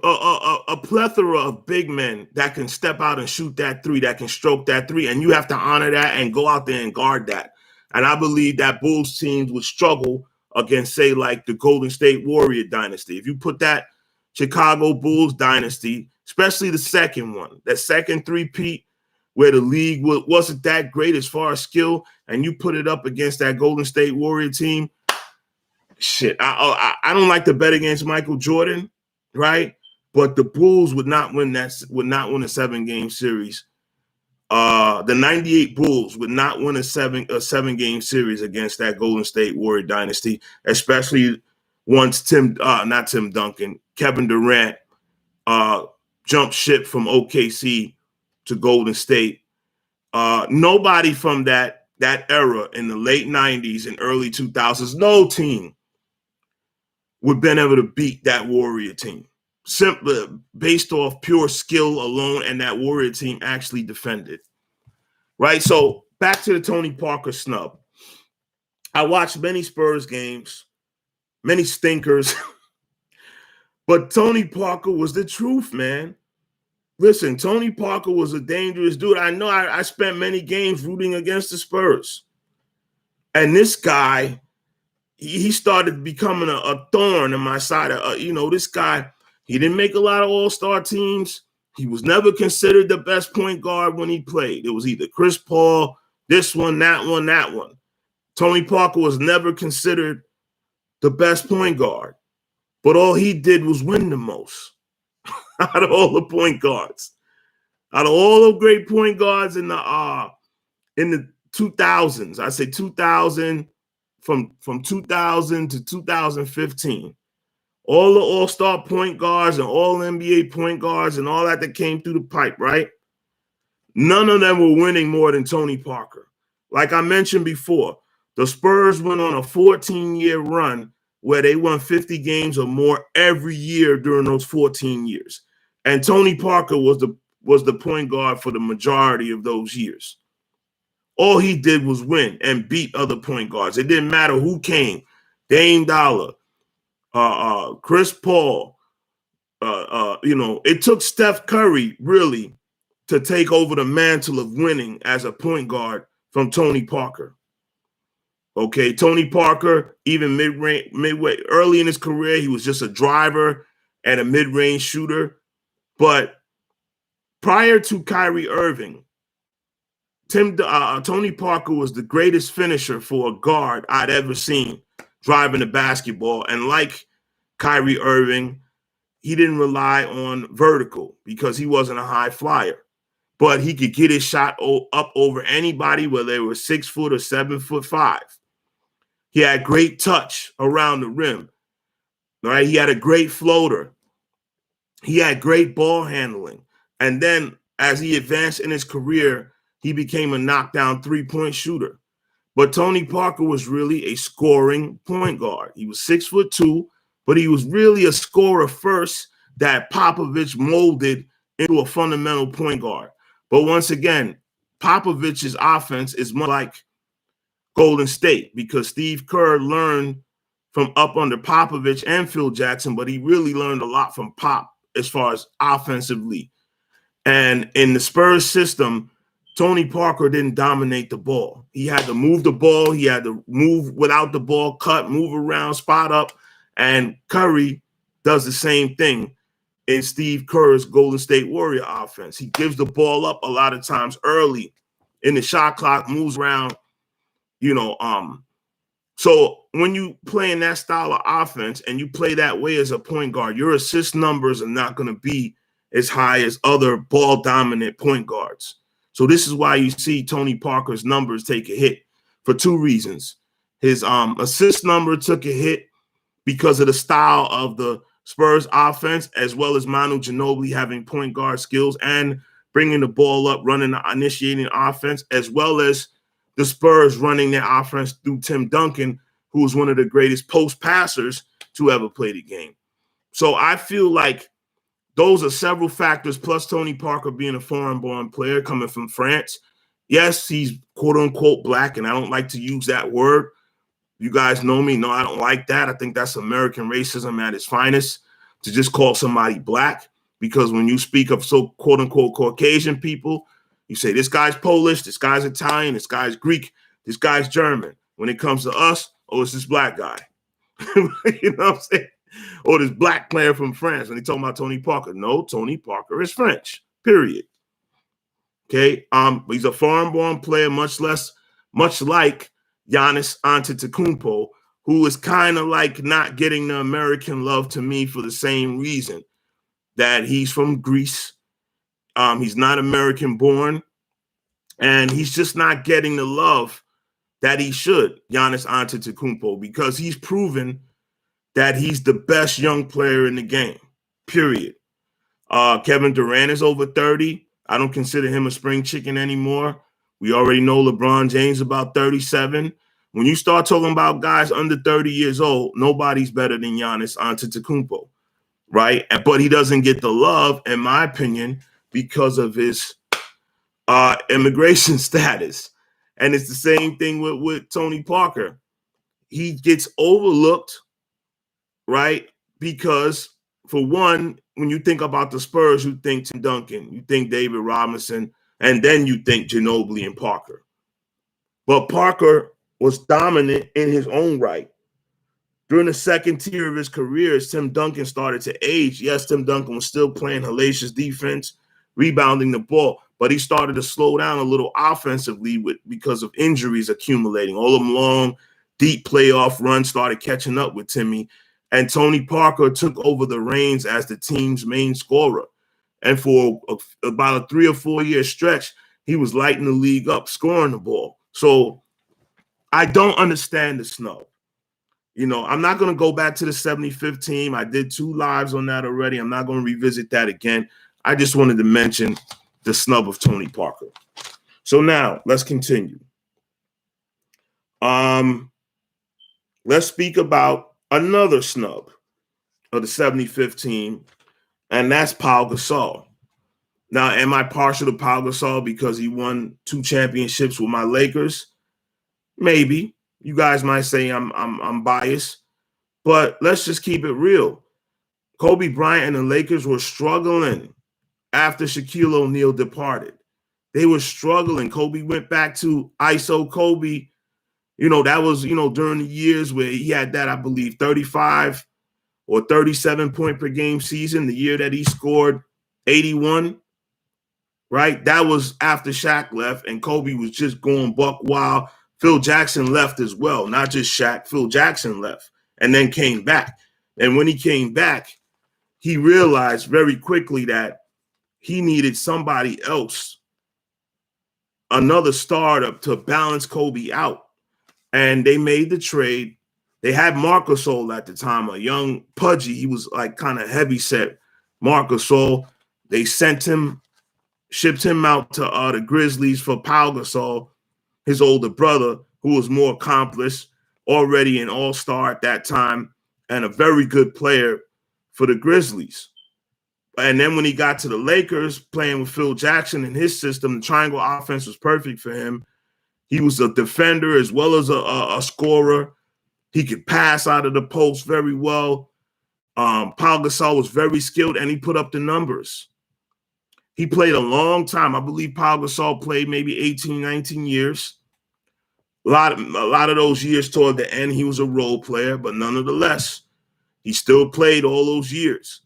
a plethora of big men that can step out and shoot that three, that can stroke that three, and you have to honor that and go out there and guard that. And I believe that Bulls teams would struggle against, say, like the Golden State Warrior dynasty. If you put that Chicago Bulls dynasty, especially the second one, that second three-peat, where the league wasn't that great as far as skill, and you put it up against that Golden State Warrior team, shit, I don't like to bet against Michael Jordan, right? But the Bulls would not win a 7-game series. The 98 Bulls would not win a 7-game series against that Golden State Warrior dynasty, especially once Kevin Durant jumped ship from OKC to Golden State. Nobody from that era in the late 90s and early 2000s, no team would have been able to beat that Warrior team, simply based off pure skill alone, and that Warrior team actually defended. Right? So back to the Tony Parker snub. I watched many Spurs games, many stinkers, but Tony Parker was the truth, man. Listen, Tony Parker was a dangerous dude. I know I spent many games rooting against the Spurs. And this guy, he started becoming a thorn in my side. This guy, he didn't make a lot of all-star teams. He was never considered the best point guard when he played. It was either Chris Paul, this one, that one, that one. Tony Parker was never considered the best point guard. But all he did was win the most out of all the point guards. Out of all the great point guards in the 2000s, I say 2000, from 2000 to 2015, all the all-star point guards and all NBA point guards and all that came through the pipe, right? None of them were winning more than Tony Parker. Like I mentioned before, the Spurs went on a 14-year run where they won 50 games or more every year during those 14 years. And Tony Parker was the point guard for the majority of those years. All he did was win and beat other point guards. It didn't matter who came. Dame Dollar, Chris Paul. It took Steph Curry really to take over the mantle of winning as a point guard from Tony Parker. Okay, Tony Parker, even midway early in his career, he was just a driver and a mid-range shooter. But prior to Kyrie Irving, Tony Parker was the greatest finisher for a guard I'd ever seen driving the basketball. And like Kyrie Irving, he didn't rely on vertical because he wasn't a high flyer. But he could get his shot up over anybody, whether they were 6 foot or 7'5". He had great touch around the rim. Right? He had a great floater. He had great ball handling. And then as he advanced in his career, he became a knockdown three-point shooter. But Tony Parker was really a scoring point guard. He was 6'2", but he was really a scorer first that Popovich molded into a fundamental point guard. But once again, Popovich's offense is much like Golden State because Steve Kerr learned from up under Popovich and Phil Jackson, but he really learned a lot from Pop as far as offensively. And in the Spurs system, Tony Parker didn't dominate the ball. He had to move the ball. He had to move without the ball, cut, move around, spot up. And Curry does the same thing in Steve Kerr's Golden State Warrior offense. He gives the ball up a lot of times early in the shot clock, moves around, So when you play in that style of offense and you play that way as a point guard, your assist numbers are not going to be as high as other ball-dominant point guards. So this is why you see Tony Parker's numbers take a hit for two reasons. His assist number took a hit because of the style of the Spurs offense, as well as Manu Ginobili having point guard skills and bringing the ball up, initiating offense, as well as the Spurs running their offense through Tim Duncan, who was one of the greatest post passers to ever play the game. So I feel like those are several factors, plus Tony Parker being a foreign-born player coming from France. Yes, he's quote-unquote black, and I don't like to use that word. You guys know me. No, I don't like that. I think that's American racism at its finest, to just call somebody black, because when you speak of so quote-unquote Caucasian people, you say this guy's Polish, this guy's Italian, this guy's Greek, this guy's German. When it comes to us, oh, it's this black guy. You know what I'm saying? Or this black player from France. When they talk about Tony Parker, no, Tony Parker is French, period. Okay, he's a foreign-born player, much like Giannis Antetokounmpo, who is kind of like not getting the American love to me for the same reason that he's from Greece. He's not American-born, and he's just not getting the love that he should, Giannis Antetokounmpo, because he's proven that he's the best young player in the game, period. Kevin Durant is over 30. I don't consider him a spring chicken anymore. We already know LeBron James about 37. When you start talking about guys under 30 years old, nobody's better than Giannis Antetokounmpo, right? But he doesn't get the love, in my opinion, because of his immigration status. And it's the same thing with Tony Parker. He gets overlooked, right? Because, for one, when you think about the Spurs, you think Tim Duncan, you think David Robinson, and then you think Ginobili and Parker. But Parker was dominant in his own right. During the second tier of his career, as Tim Duncan started to age, yes, Tim Duncan was still playing hellacious defense, rebounding the ball, but he started to slow down a little offensively because of injuries accumulating. All them long, deep playoff runs started catching up with Timmy, and Tony Parker took over the reins as the team's main scorer. And for about a 3 or 4 year stretch, he was lighting the league up, scoring the ball. So I don't understand the snub. I'm not going to go back to the 75th team. I did 2 lives on that already. I'm not going to revisit that again. I just wanted to mention the snub of Tony Parker. So now let's continue. Let's speak about another snub of the 75th team, and that's Pau Gasol. Now, am I partial to Pau Gasol because he won 2 championships with my Lakers? Maybe. You guys might say I'm biased, but let's just keep it real. Kobe Bryant and the Lakers were struggling after Shaquille O'Neal departed. They were struggling. Kobe went back to ISO Kobe. That was, during the years where he had that, I believe, 35 or 37 point per game season, the year that he scored 81, right? That was after Shaq left, and Kobe was just going buck wild. Phil Jackson left as well, not just Shaq. Phil Jackson left and then came back. And when he came back, he realized very quickly that he needed somebody else, another startup to balance Kobe out. And they made the trade. They had Marc Gasol at the time, a young pudgy. He was like kind of heavy set. Marc Gasol. They shipped him out to the Grizzlies for Pau Gasol, his older brother, who was more accomplished, already an all-star at that time. and a very good player for the Grizzlies. And then when he got to the Lakers, playing with Phil Jackson in his system, the triangle offense was perfect for him. He was a defender as well as a scorer. He could pass out of the post very well. Pau Gasol was very skilled, and he put up the numbers. He played a long time. I believe Pau Gasol played maybe 18, 19 years. A lot of those years toward the end, he was a role player, but nonetheless, he still played all those years.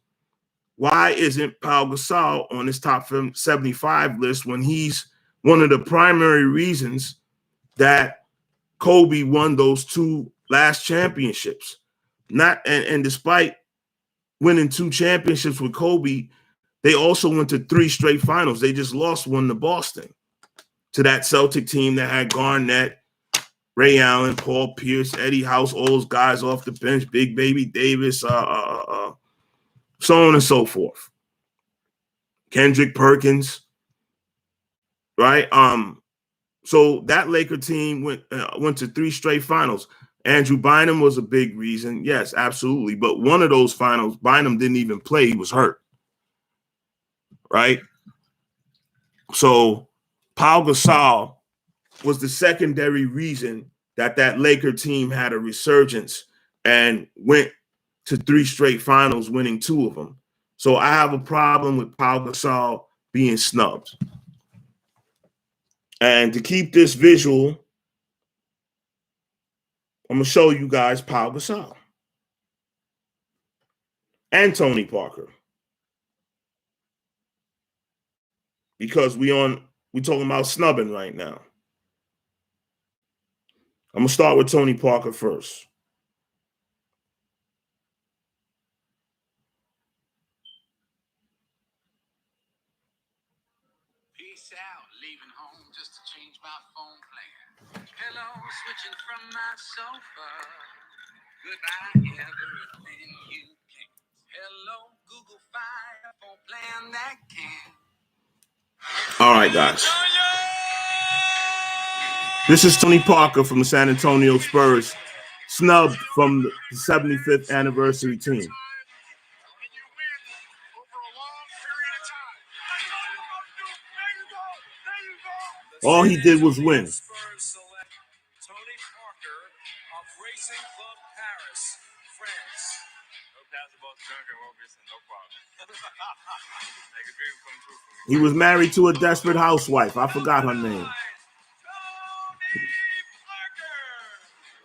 Why isn't Pau Gasol on this top 75 list when he's one of the primary reasons that Kobe won those two last championships? And despite winning 2 championships with Kobe, they also went to 3 straight finals. They just lost one to Boston, to that Celtic team that had Garnett, Ray Allen, Paul Pierce, Eddie House, all those guys off the bench, Big Baby Davis, so on and so forth. Kendrick Perkins, right? So that Laker team went to 3 straight finals. Andrew Bynum was a big reason. Yes, absolutely. But one of those finals, Bynum didn't even play. He was hurt, right? So Pau Gasol was the secondary reason that Laker team had a resurgence and went to 3 straight finals, winning 2 of them. So I have a problem with Pau Gasol being snubbed. And to keep this visual, I'm going to show you guys Pau Gasol and Tony Parker. Because we talking about snubbing right now. I'm going to start with Tony Parker first. Peace out, leaving home just to change my phone plan. Hello, switching from my sofa. Goodbye, everything you can. Hello, Google Fi phone plan that can. All right, guys. This is Tony Parker from the San Antonio Spurs, snubbed from the 75th anniversary team. All he did was win. Tony Parker of Racing Club Paris, France. No pass about Duncan, no problem. He was married to a desperate housewife. I forgot her name.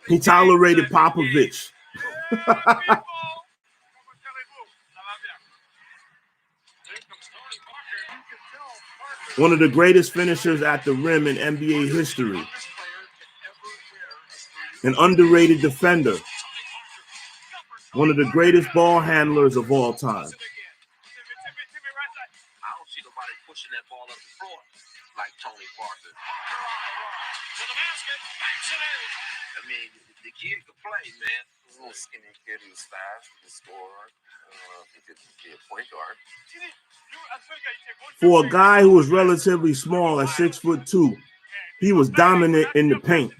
He tolerated Popovich. One of the greatest finishers at the rim in NBA history. An underrated defender. One of the greatest ball handlers of all time. I don't see nobody pushing that ball up the floor like Tony Parker. To the basket, banks it in. I mean, the kid could play, man. He's a little skinny kid who's fast, he could score. He could be a point guard. For a guy who was relatively small at 6'2", he was dominant in the paint.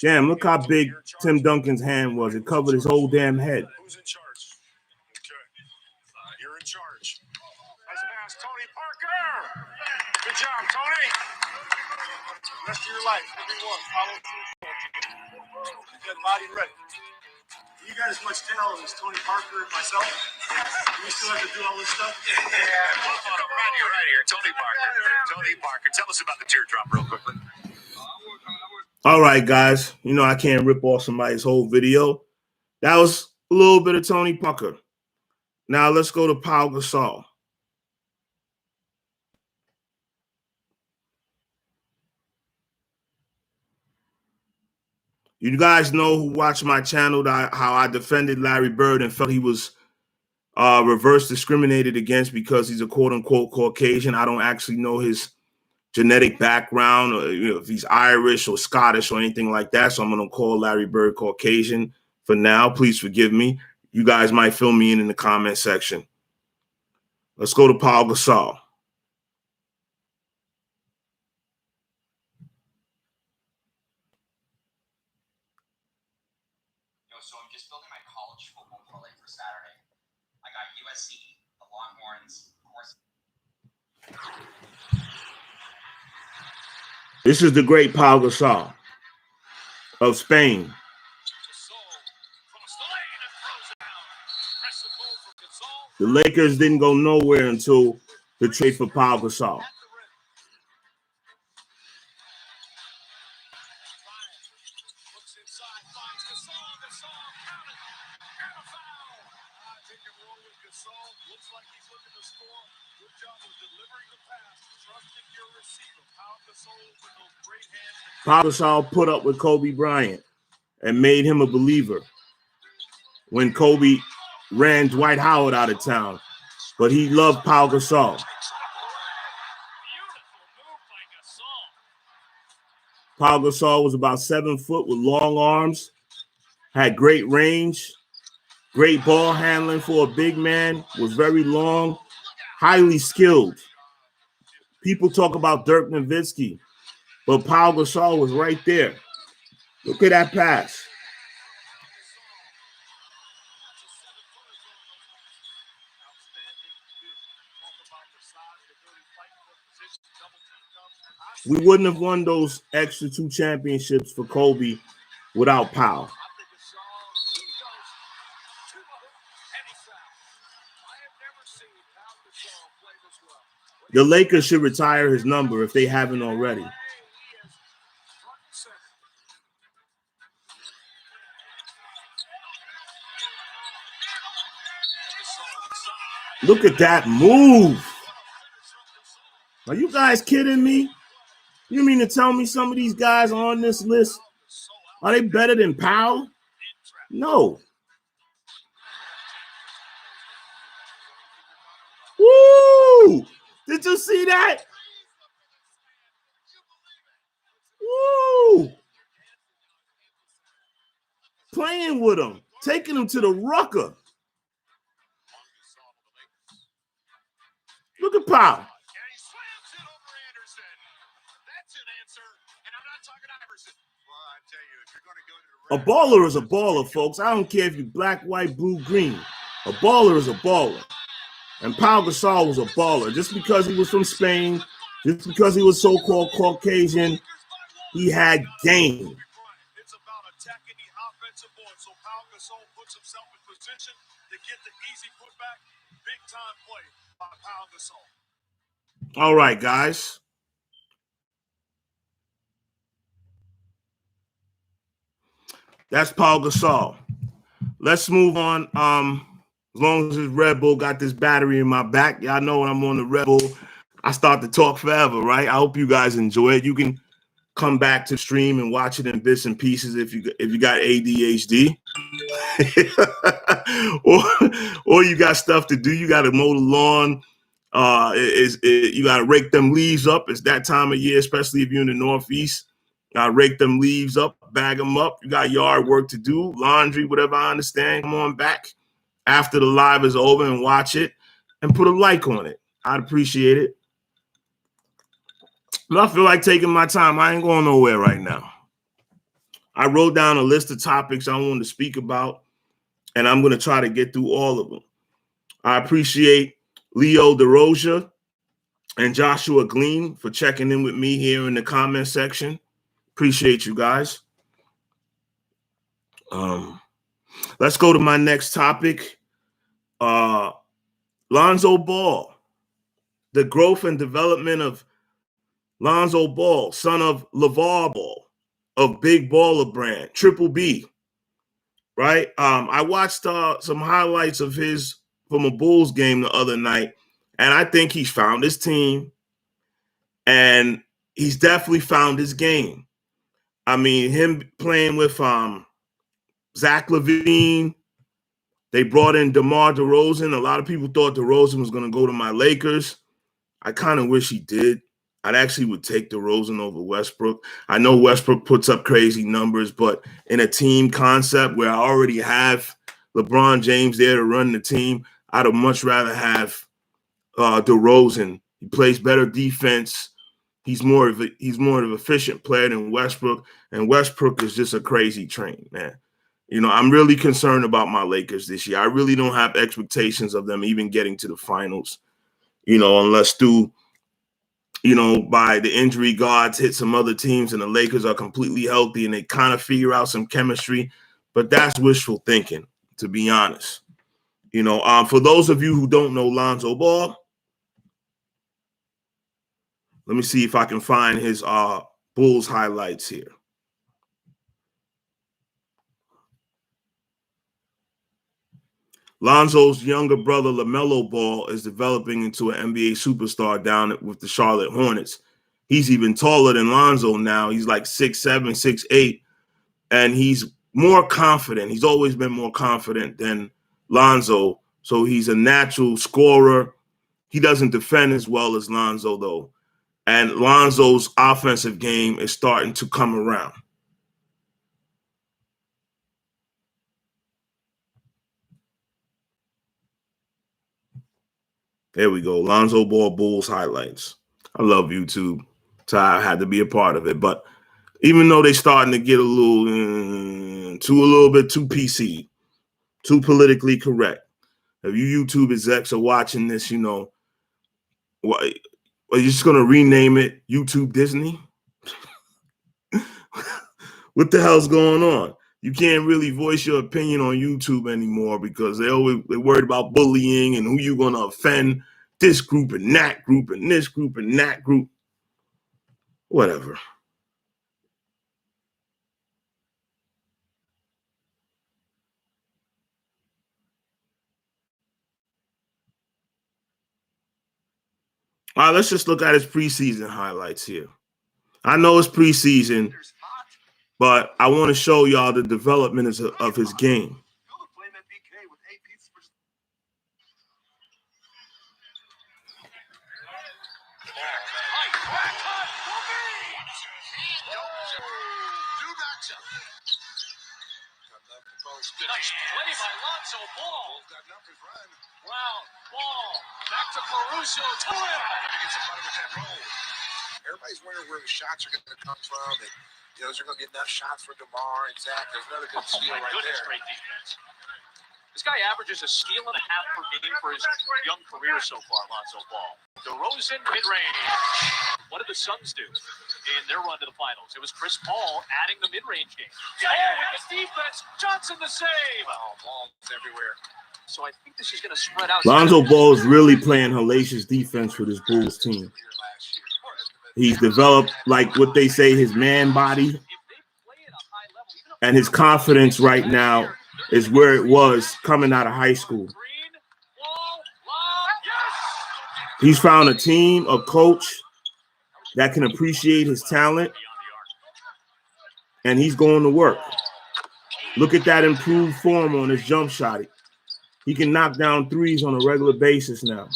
Damn, look how big Tim Duncan's hand was. It covered his whole damn head. Who's in charge? Okay. You're in charge. Nice pass, Tony Parker. Good job, Tony. Rest of your life, everyone. Follow through. Good body ready. You got as much talent as Tony Parker and myself. We still have to do all this stuff. Yeah. Right here. Tony Parker. Tony Parker. Tell us about the teardrop real quickly. All right, guys. You know I can't rip off somebody's whole video. That was a little bit of Tony Parker. Now let's go to Pau Gasol. You guys know who watched my channel how I defended Larry Bird and felt he was reverse discriminated against because he's a quote-unquote Caucasian. I don't actually know his genetic background, or if he's Irish or Scottish or anything like that. So I'm going to call Larry Bird Caucasian for now. Please forgive me. You guys might fill me in the comment section. Let's go to Pau Gasol. at my college football parlay for Saturday. I got USC, the Longhorns, of course. This is the great Pau Gasol of Spain. The Lakers didn't go nowhere until the trade for Pau Gasol. Pau Gasol put up with Kobe Bryant and made him a believer when Kobe ran Dwight Howard out of town. But he loved Pau Gasol. Pau Gasol was about 7 foot with long arms, had great range, great ball handling for a big man, was very long, highly skilled. People talk about Dirk Nowitzki, but Pau Gasol was right there. Look at that pass. We wouldn't have won those extra 2 championships for Kobe without Pau. The Lakers should retire his number if they haven't already. Look at that move. Are you guys kidding me? You mean to tell me some of these guys on this list, are they better than Pau? No. Woo! Did you see that? Woo! Playing with him, taking him to the rucker. Look at Pau. A baller is a baller, folks. I don't care if you're black, white, blue, green. A baller is a baller. And Pau Gasol was a baller. Just because he was from Spain, just because he was so-called Caucasian, he had game. It's about attacking the offensive board. So Pau Gasol puts himself in position to get the easy putback. Big time play by Pau Gasol. All right, guys. That's Pau Gasol. Let's move on. As long as this Red Bull got this battery in my back, y'all know when I'm on the Red Bull, I start to talk forever, right? I hope you guys enjoy it. You can come back to the stream and watch it in bits and pieces if you got ADHD. or you got stuff to do. You got to mow the lawn. You got to rake them leaves up. It's that time of year, especially if you're in the Northeast. Rake them leaves up, bag them up. You got yard work to do, laundry, whatever. I understand. Come on back after the live is over and watch it and put a like on it. I'd appreciate it. I feel like taking my time. I ain't going nowhere right now. I wrote down a list of topics I wanted to speak about, and I'm going to try to get through all of them. I appreciate Leo DeRosia and Joshua Glean for checking in with me here in the comment section. Appreciate you guys. Let's go to my next topic. Lonzo Ball. The growth and development of Lonzo Ball, son of LeVar Ball, of Big Baller Brand, Triple B. Right? I watched some highlights of his from a Bulls game the other night, and I think he's found his team, and he's definitely found his game. I mean, him playing with Zach LaVine. They brought in DeMar DeRozan. A lot of people thought DeRozan was going to go to my Lakers. I kind of wish he did. I actually would take DeRozan over Westbrook. I know Westbrook puts up crazy numbers, but in a team concept where I already have LeBron James there to run the team, I'd have much rather have DeRozan. He plays better defense. He's more of an efficient player than Westbrook, and Westbrook is just a crazy train, man. You know, I'm really concerned about my Lakers this year. I really don't have expectations of them even getting to the finals, you know, unless through, you know, by the injury gods hit some other teams and the Lakers are completely healthy and they kind of figure out some chemistry. But that's wishful thinking, to be honest. You know, for those of you who don't know Lonzo Ball, let me see if I can find his Bulls highlights here. Lonzo's younger brother, LaMelo Ball, is developing into an NBA superstar down with the Charlotte Hornets. He's even taller than Lonzo now. He's like 6'7", 6'8", and he's more confident. He's always been more confident than Lonzo, so he's a natural scorer. He doesn't defend as well as Lonzo, though, and Lonzo's offensive game is starting to come around. There we go. Lonzo Ball Bulls highlights. I love YouTube. So I had to be a part of it. But even though they're starting to get a little bit too PC, too politically correct. If you YouTube execs are watching this, you know, what, are you just going to rename it YouTube Disney? What the hell's going on? You can't really voice your opinion on YouTube anymore because they're worried about bullying and who you're going to offend, this group and that group and this group and that group. Whatever. All right, let's just look at his preseason highlights here. I know it's preseason, but I want to show y'all the development of his game. Nice play by Lonzo Ball. Wow, Ball back to Caruso. To him. Get somebody with that roll. Everybody's wondering where the shots are going to come from, and you know, is there going to be enough shots for DeMar and Zach? There's another good steal right there. Great defense. This guy averages a steal and a half per game for his young career so far, Lonzo Ball. DeRozan mid-range. What did the Suns do in their run to the finals? It was Chris Paul adding the mid-range game. Paul with the defense. Johnson the save. Oh, balls everywhere. So I think this is going to spread out. Lonzo Ball is really playing hellacious defense for this Bulls team. He's developed, like what they say, his man body. And his confidence right now is where it was coming out of high school. He's found a team, a coach that can appreciate his talent, and he's going to work. Look at that improved form on his jump shot. He can knock down threes on a regular basis now.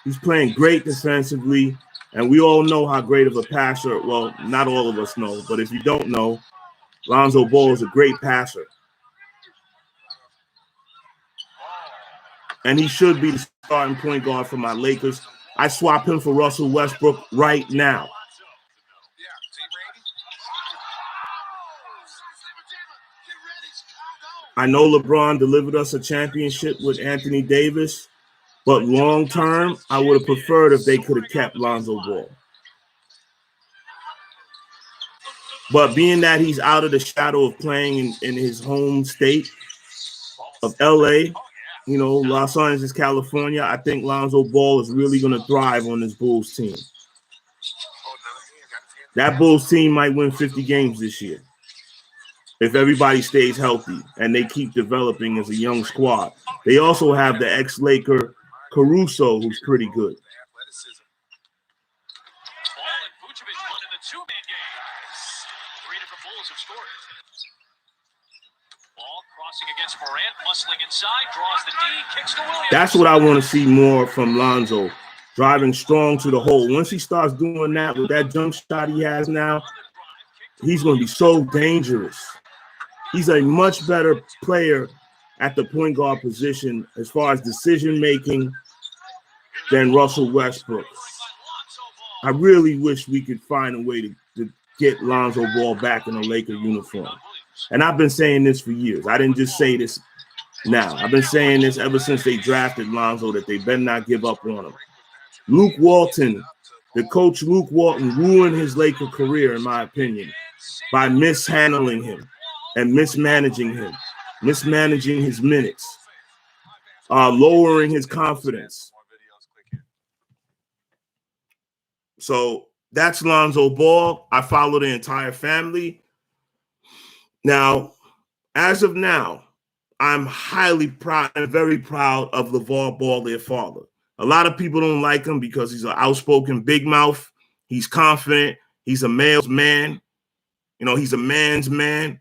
He's playing great defensively, and we all know how great of a passer, well, not all of us know, but if you don't know, Lonzo Ball is a great passer. And he should be the starting point guard for my Lakers. I swap him for Russell Westbrook right now. I know LeBron delivered us a championship with Anthony Davis, but long term, I would have preferred if they could have kept Lonzo Ball. But being that he's out of the shadow of playing in his home state of LA, you know, Los Angeles, California, I think Lonzo Ball is really going to thrive on this Bulls team. That Bulls team might win 50 games this year if everybody stays healthy and they keep developing as a young squad. They also have the ex-Laker Caruso, who's pretty good. Against Bryant, muscling inside, draws the D, kicks to Williams. That's what I want to see more from Lonzo, driving strong to the hole. Once he starts doing that with that jump shot he has now, he's going to be so dangerous. He's a much better player at the point guard position as far as decision making than Russell Westbrook. I really wish we could find a way to get Lonzo Ball back in a Laker uniform. and I've been saying this for years. I didn't just say this now. I've been saying this ever since they drafted Lonzo, that they better not give up on him. Luke Walton, the coach Luke Walton, ruined his Laker career, in my opinion, by mishandling him and mismanaging his minutes, lowering his confidence. So that's Lonzo Ball. I follow the entire family. Now, as of now, I'm highly proud and very proud of LeVar Ball, their father. A lot of people don't like him because he's an outspoken big mouth. He's confident. He's a male's man. You know, he's a man's man.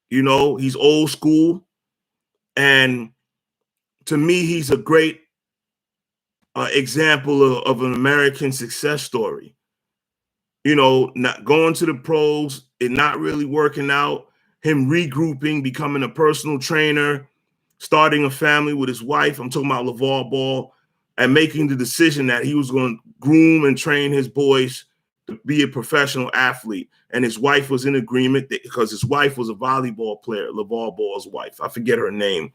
You know, he's old school. And to me, he's a great example of an American success story. You know, not going to the pros, it not really working out, him regrouping, becoming a personal trainer, starting a family with his wife. I'm talking about LeVar Ball, and making the decision that he was going to groom and train his boys to be a professional athlete. And his wife was in agreement because his wife was a volleyball player, LeVar Ball's wife. I forget her name.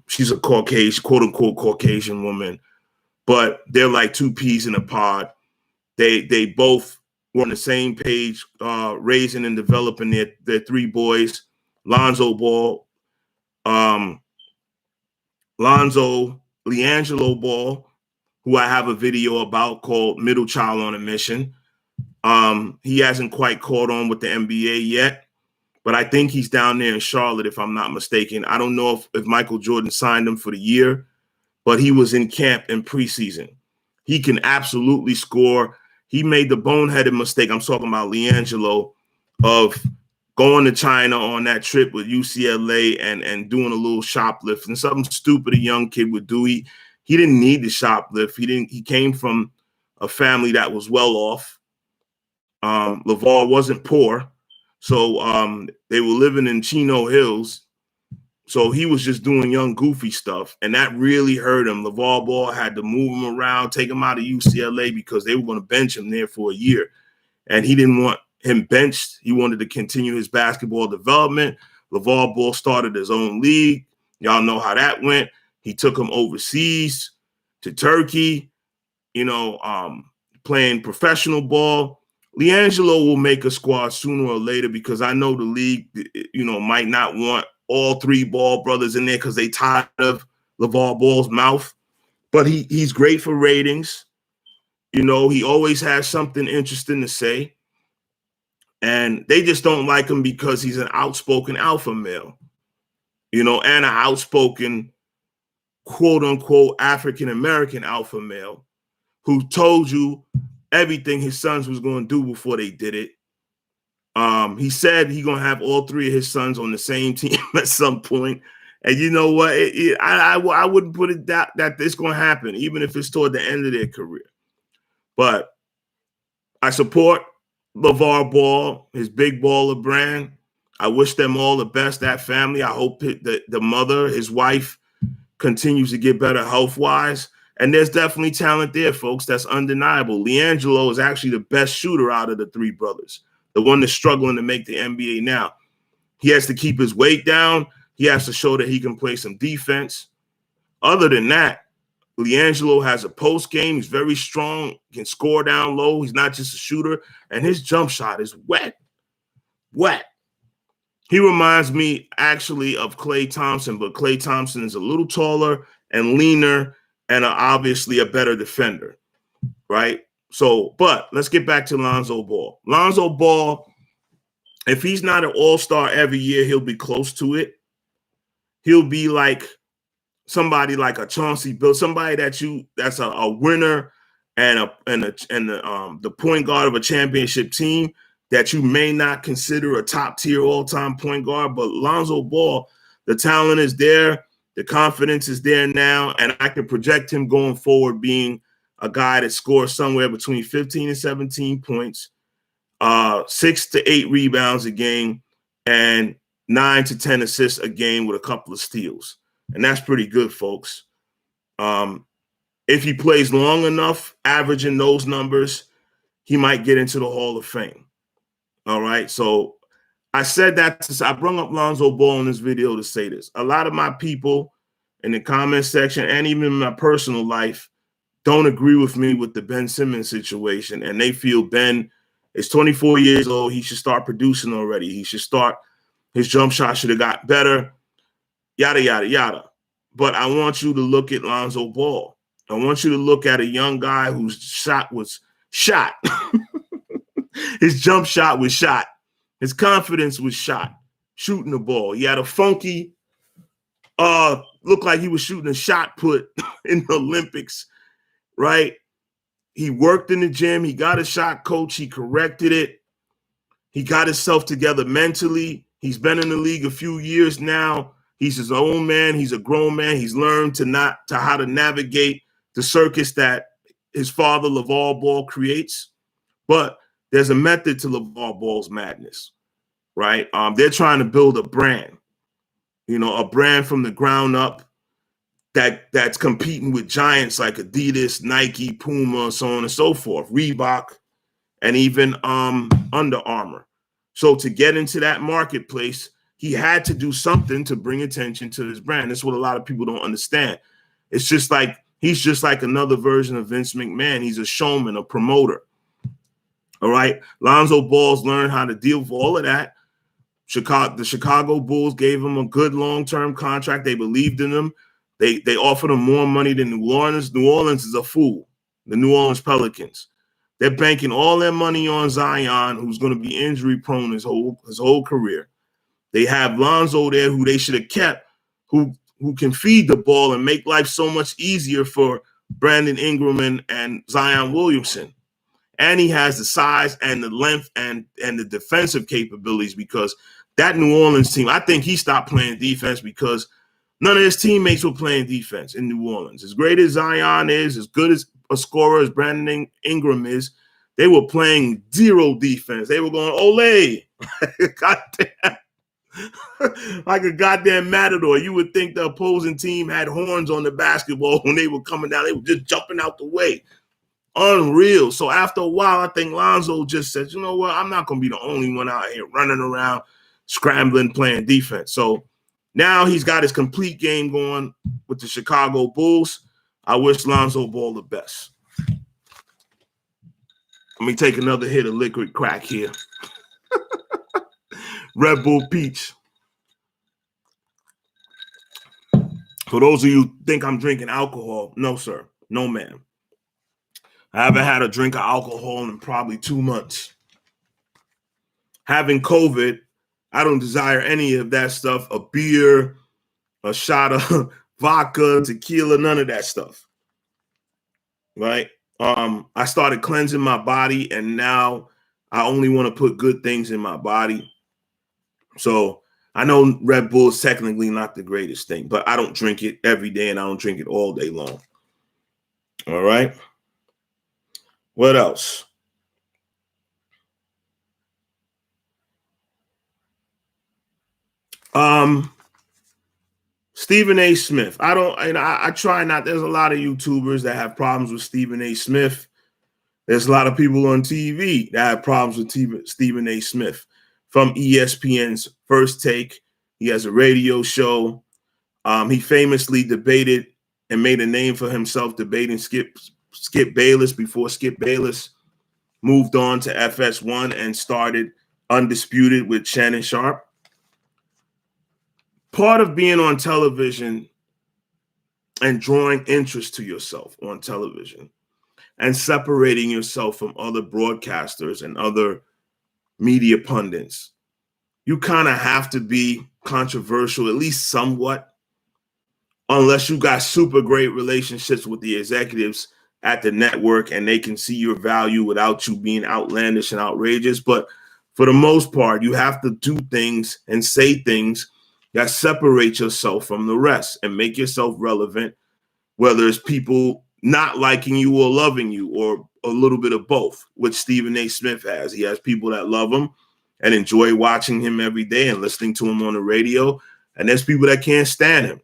She's a Caucasian, quote unquote Caucasian woman, but they're like two peas in a pod. They both were on the same page, raising and developing their three boys. Lonzo Ball, LiAngelo Ball, who I have a video about called Middle Child on a Mission. He hasn't quite caught on with the NBA yet, but I think he's down there in Charlotte, if I'm not mistaken. I don't know if Michael Jordan signed him for the year, but he was in camp in preseason. He can absolutely score. He made the boneheaded mistake, I'm talking about LiAngelo, of going to China on that trip with UCLA and doing a little shoplift, and something stupid a young kid would do. He didn't need to shoplift. He came from a family that was well off. LeVar wasn't poor. So they were living in Chino Hills. So he was just doing young, goofy stuff, and that really hurt him. LeVar Ball had to move him around, take him out of UCLA because they were going to bench him there for a year, and he didn't want him benched. He wanted to continue his basketball development. LeVar Ball started his own league. Y'all know how that went. He took him overseas to Turkey, you know, playing professional ball. LiAngelo will make a squad sooner or later because I know the league, you know, might not want all three Ball brothers in there because they tired of LeVar Ball's mouth. But he's great for ratings. You know, he always has something interesting to say. And they just don't like him because he's an outspoken alpha male, you know, and an outspoken, quote unquote, African-American alpha male who told you everything his sons was going to do before they did it. He said he's going to have all three of his sons on the same team at some point. And you know what? I wouldn't put it that it's going to happen, even if it's toward the end of their career. But I support LeVar Ball, his big baller brand. I wish them all the best, that family. I hope that the mother, his wife, continues to get better health-wise. And there's definitely talent there, folks. That's undeniable. LiAngelo is actually the best shooter out of the three brothers, the one that's struggling to make the NBA now. He has to keep his weight down. He has to show that he can play some defense. Other than that, LiAngelo has a post game. He's very strong, can score down low. He's not just a shooter. And his jump shot is wet. He reminds me actually of Klay Thompson, but Klay Thompson is a little taller and leaner and obviously a better defender, right? So, but let's get back to Lonzo Ball. Lonzo Ball, if he's not an all-star every year, he'll be close to it. He'll be like somebody like a Chauncey Billups, somebody that's a winner and the point guard of a championship team that you may not consider a top-tier all-time point guard. But Lonzo Ball, the talent is there, the confidence is there now, and I can project him going forward being a guy that scores somewhere between 15 and 17 points, 6 to 8 rebounds a game, and 9 to 10 assists a game with a couple of steals. And that's pretty good, folks. If he plays long enough, averaging those numbers, he might get into the Hall of Fame. All right. So I said that I brought up Lonzo Ball in this video to say this. A lot of my people in the comment section and even in my personal life don't agree with me with the Ben Simmons situation, and they feel Ben is 24 years old. He should start producing already. He should start. His jump shot should have got better. Yada yada yada. But I want you to look at Lonzo Ball. I want you to look at a young guy whose shot was shot. His jump shot was shot. His confidence was shot. Shooting the ball. He had a funky, looked like he was shooting a shot put in the Olympics, right? He worked in the gym. He got a shot coach. He corrected it. He got himself together mentally. He's been in the league a few years now. He's his own man. He's a grown man. He's learned to how to navigate the circus that his father, LeVar Ball, creates. But there's a method to LeVar Ball's madness, right? They're trying to build a brand, a brand from the ground up that's competing with giants like Adidas, Nike, Puma, so on and so forth, Reebok, and even Under Armour. So to get into that marketplace, he had to do something to bring attention to his brand. That's what a lot of people don't understand. It's just like he's just like another version of Vince McMahon. He's a showman, a promoter. All right. Lonzo Ball's learned how to deal with all of that. The Chicago Bulls gave him a good long-term contract. They believed in him. They offered him more money than New Orleans. New Orleans is a fool. The New Orleans Pelicans. They're banking all their money on Zion, who's going to be injury-prone his whole career. They have Lonzo there, who they should have kept, who can feed the ball and make life so much easier for Brandon Ingram and Zion Williamson. And he has the size and the length and the defensive capabilities, because that New Orleans team, I think he stopped playing defense because none of his teammates were playing defense in New Orleans. As great as Zion is, as good as a scorer as Brandon Ingram is, they were playing zero defense. They were going, ole, goddamn. Like a goddamn matador. You would think the opposing team had horns on the basketball when they were coming down. They were just jumping out the way. Unreal. So after a while, I think Lonzo just said, you know what? I'm not going to be the only one out here running around, scrambling, playing defense. So now he's got his complete game going with the Chicago Bulls. I wish Lonzo Ball the best. Let me take another hit of liquid crack here. Red Bull Peach. For those of you who think I'm drinking alcohol, no, sir. No, ma'am. I haven't had a drink of alcohol in probably 2 months. Having COVID, I don't desire any of that stuff. A beer, a shot of vodka, tequila, none of that stuff. Right? I started cleansing my body, and now I only want to put good things in my body. So I know Red Bull is technically not the greatest thing, but I don't drink it every day, and I don't drink it all day long. All right? What else? Stephen A. Smith. I try not. There's a lot of YouTubers that have problems with Stephen A. Smith. There's a lot of people on TV that have problems with Stephen A. Smith. From ESPN's First Take, he has a radio show. He famously debated and made a name for himself debating Skip Bayless before Skip Bayless moved on to FS1 and started Undisputed with Shannon Sharp. Part of being on television and drawing interest to yourself on television and separating yourself from other broadcasters and other media pundits, you kind of have to be controversial, at least somewhat, unless you got super great relationships with the executives at the network and they can see your value without you being outlandish and outrageous. But for the most part, you have to do things and say things that separate yourself from the rest and make yourself relevant, whether it's people not liking you or loving you, or a little bit of both, which Stephen A. Smith has. He has people that love him and enjoy watching him every day and listening to him on the radio. And there's people that can't stand him.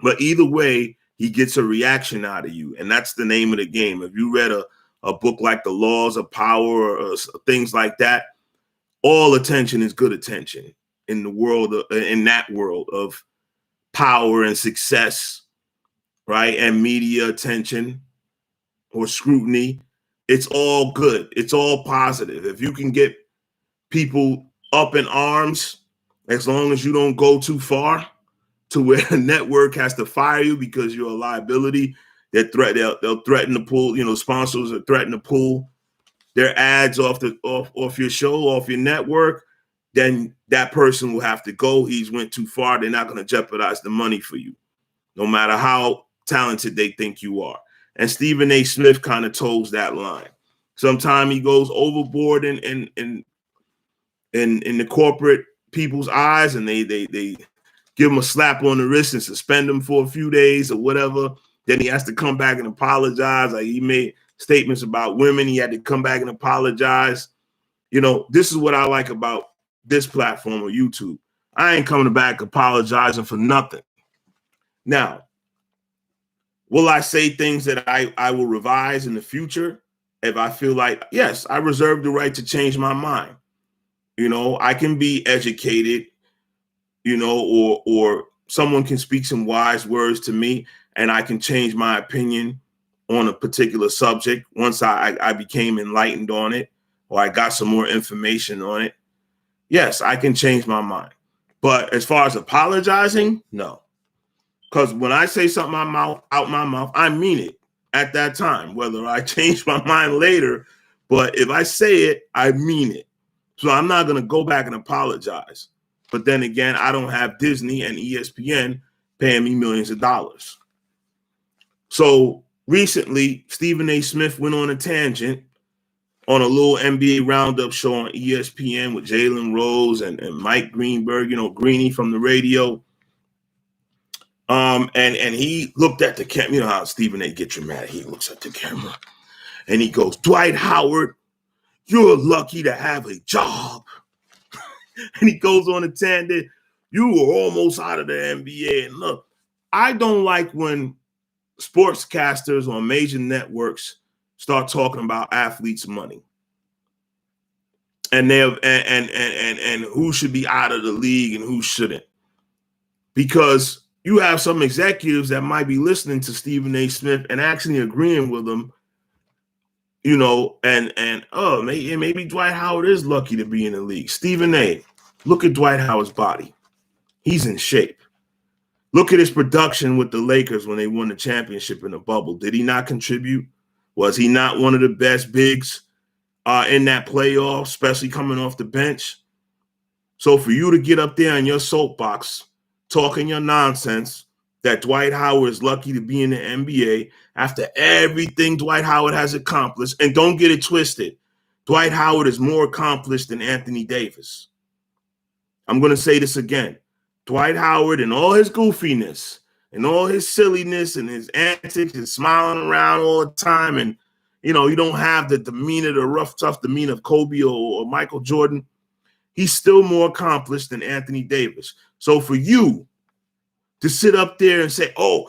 But either way, he gets a reaction out of you. And that's the name of the game. If you read a book like The Laws of Power or things like that, all attention is good attention in the world, in that world of power and success, right? And media attention or scrutiny. It's all good. It's all positive. If you can get people up in arms, as long as you don't go too far to where the network has to fire you because you're a liability, they'll threaten to pull, sponsors are threatening to pull their ads off your show, off your network, then that person will have to go. He's went too far. They're not going to jeopardize the money for you, no matter how talented they think you are. And Stephen A. Smith kind of toes that line. Sometimes he goes overboard in the corporate people's eyes, and they give him a slap on the wrist and suspend him for a few days or whatever. Then he has to come back and apologize. Like, he made statements about women. He had to come back and apologize. This is what I like about this platform or YouTube. I ain't coming back apologizing for nothing. Now, will I say things that I will revise in the future if I feel like, yes, I reserve the right to change my mind. I can be educated, or someone can speak some wise words to me and I can change my opinion on a particular subject once I became enlightened on it, or I got some more information on it. Yes, I can change my mind. But as far as apologizing, no. Because when I say something out my mouth, I mean it at that time, whether I change my mind later. But if I say it, I mean it. So I'm not going to go back and apologize. But then again, I don't have Disney and ESPN paying me millions of dollars. So recently, Stephen A. Smith went on a tangent on a little NBA roundup show on ESPN with Jalen Rose and Mike Greenberg, Greeny from the radio. And he looked at the camera. You know how Stephen A. gets you mad. He looks at the camera and he goes, "Dwight Howard, you're lucky to have a job." And he goes on a tangent. "You were almost out of the NBA." And look, I don't like when sportscasters on major networks start talking about athletes' money and and who should be out of the league and who shouldn't, because you have some executives that might be listening to Stephen A. Smith and actually agreeing with him, maybe Dwight Howard is lucky to be in the league. Stephen A., look at Dwight Howard's body. He's in shape. Look at his production with the Lakers when they won the championship in the bubble. Did he not contribute? Was he not one of the best bigs in that playoff, especially coming off the bench? So for you to get up there in your soapbox talking your nonsense that Dwight Howard is lucky to be in the NBA after everything Dwight Howard has accomplished, and don't get it twisted, Dwight Howard is more accomplished than Anthony Davis. I'm going to say this again. Dwight Howard and all his goofiness and all his silliness and his antics and smiling around all the time, and you don't have the demeanor, the rough, tough demeanor of Kobe or Michael Jordan. He's still more accomplished than Anthony Davis. So for you to sit up there and say, "Oh,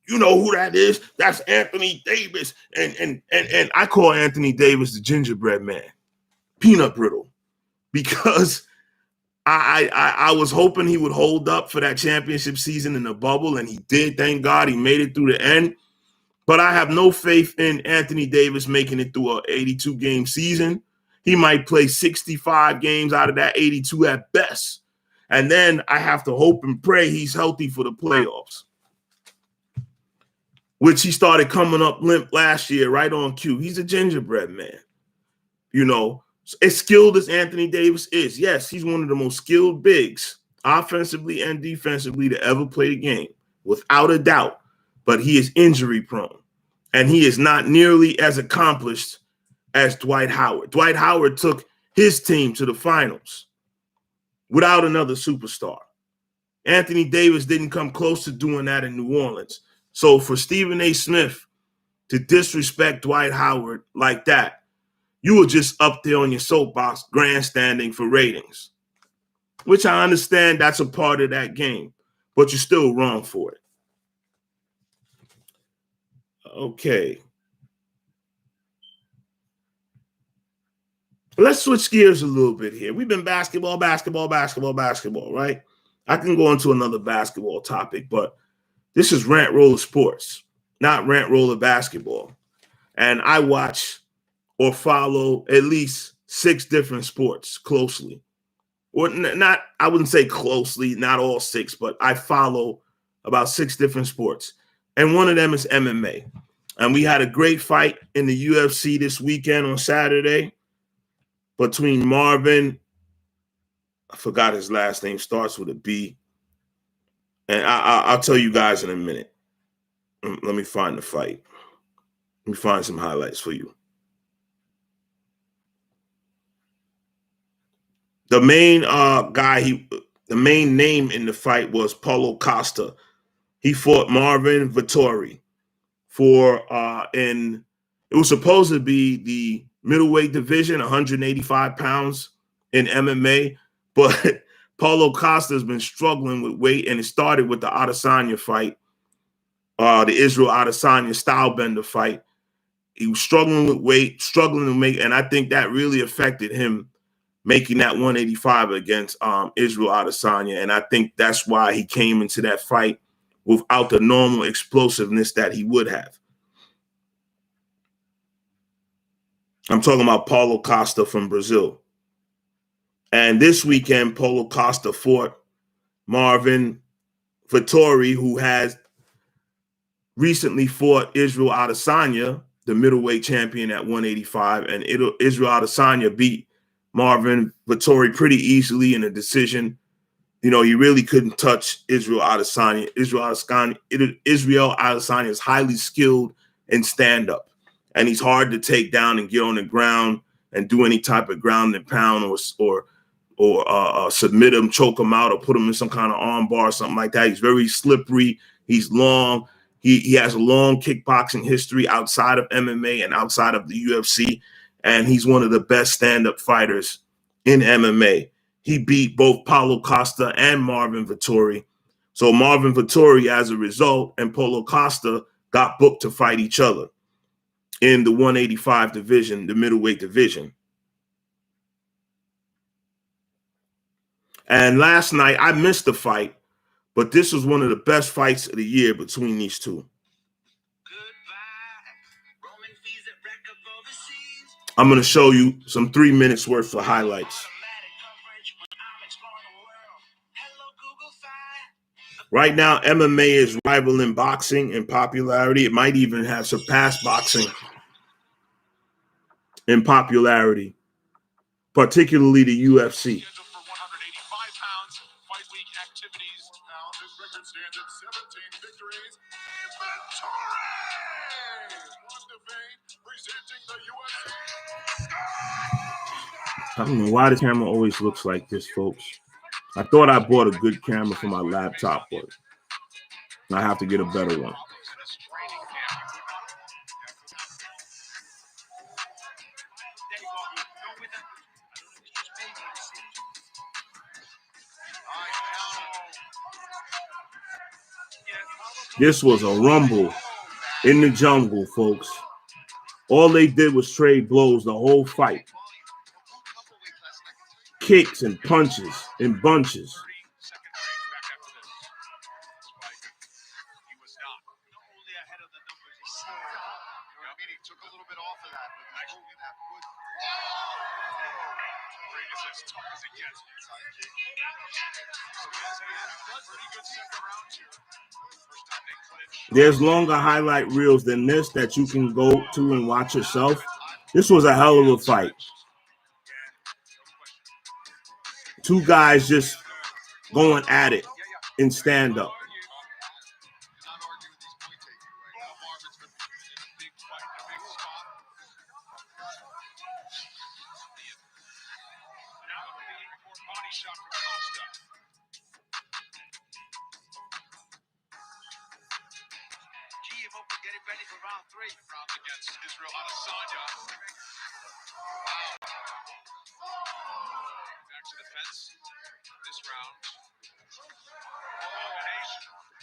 you know who that is? That's Anthony Davis," and I call Anthony Davis the gingerbread man, peanut brittle, because I was hoping he would hold up for that championship season in the bubble, and he did. Thank God he made it through the end. But I have no faith in Anthony Davis making it through an 82-game season. He might play 65 games out of that 82 at best. And then I have to hope and pray he's healthy for the playoffs, which he started coming up limp last year, right on cue. He's a gingerbread man. As skilled as Anthony Davis is, yes, he's one of the most skilled bigs, offensively and defensively, to ever play the game, without a doubt. But he is injury prone, and he is not nearly as accomplished as Dwight Howard. Dwight Howard took his team to the finals without another superstar. Anthony Davis didn't come close to doing that in New Orleans. So for Stephen A. Smith to disrespect Dwight Howard like that, you were just up there on your soapbox grandstanding for ratings, which I understand that's a part of that game, but you're still wrong for it. Okay. Let's switch gears a little bit here. We've been basketball, right? I can go into another basketball topic, but this is Rant Roller Sports, not Rant Roller Basketball. And I watch or follow at least 6 different sports closely. Or not, I wouldn't say closely, not all 6, but I follow about 6 different sports. And one of them is MMA. And we had a great fight in the UFC this weekend on Saturday between Marvin, I forgot his last name, starts with a B. And I'll tell you guys in a minute. Let me find the fight. Let me find some highlights for you. The main the main name in the fight was Paulo Costa. He fought Marvin Vettori it was supposed to be the middleweight division, 185 pounds in MMA, but Paulo Costa has been struggling with weight, and it started with the Adesanya fight, the Israel Adesanya style bender fight. He was struggling with weight, and I think that really affected him making that 185 against Israel Adesanya. And I think that's why he came into that fight without the normal explosiveness that he would have. I'm talking about Paulo Costa from Brazil. And this weekend, Paulo Costa fought Marvin Vettori, who has recently fought Israel Adesanya, the middleweight champion at 185. And Israel Adesanya beat Marvin Vettori pretty easily in a decision. You know, you really couldn't touch Israel Adesanya. Israel Adesanya is highly skilled in stand-up, and he's hard to take down and get on the ground and do any type of ground and pound or submit him, choke him out, or put him in some kind of arm bar or something like that. He's very slippery. He's long. He has a long kickboxing history outside of MMA and outside of the UFC, and he's one of the best stand-up fighters in MMA. He beat both Paulo Costa and Marvin Vettori. So Marvin Vettori, as a result, and Paulo Costa got booked to fight each other in the 185 division, the middleweight division. And last night, I missed the fight, but this was one of the best fights of the year between these two. I'm going to show you some 3 minutes worth of highlights. Right now, MMA is rivaling boxing in popularity. It might even have surpassed boxing in popularity, particularly the UFC. I don't know why the camera always looks like this, folks. I thought I bought a good camera for my laptop, but I have to get a better one. This was a rumble in the jungle, folks. All they did was trade blows the whole fight. Kicks and punches in bunches. There's longer highlight reels than this that you can go to and watch yourself. This was a hell of a fight. Two guys just going at it in stand-up.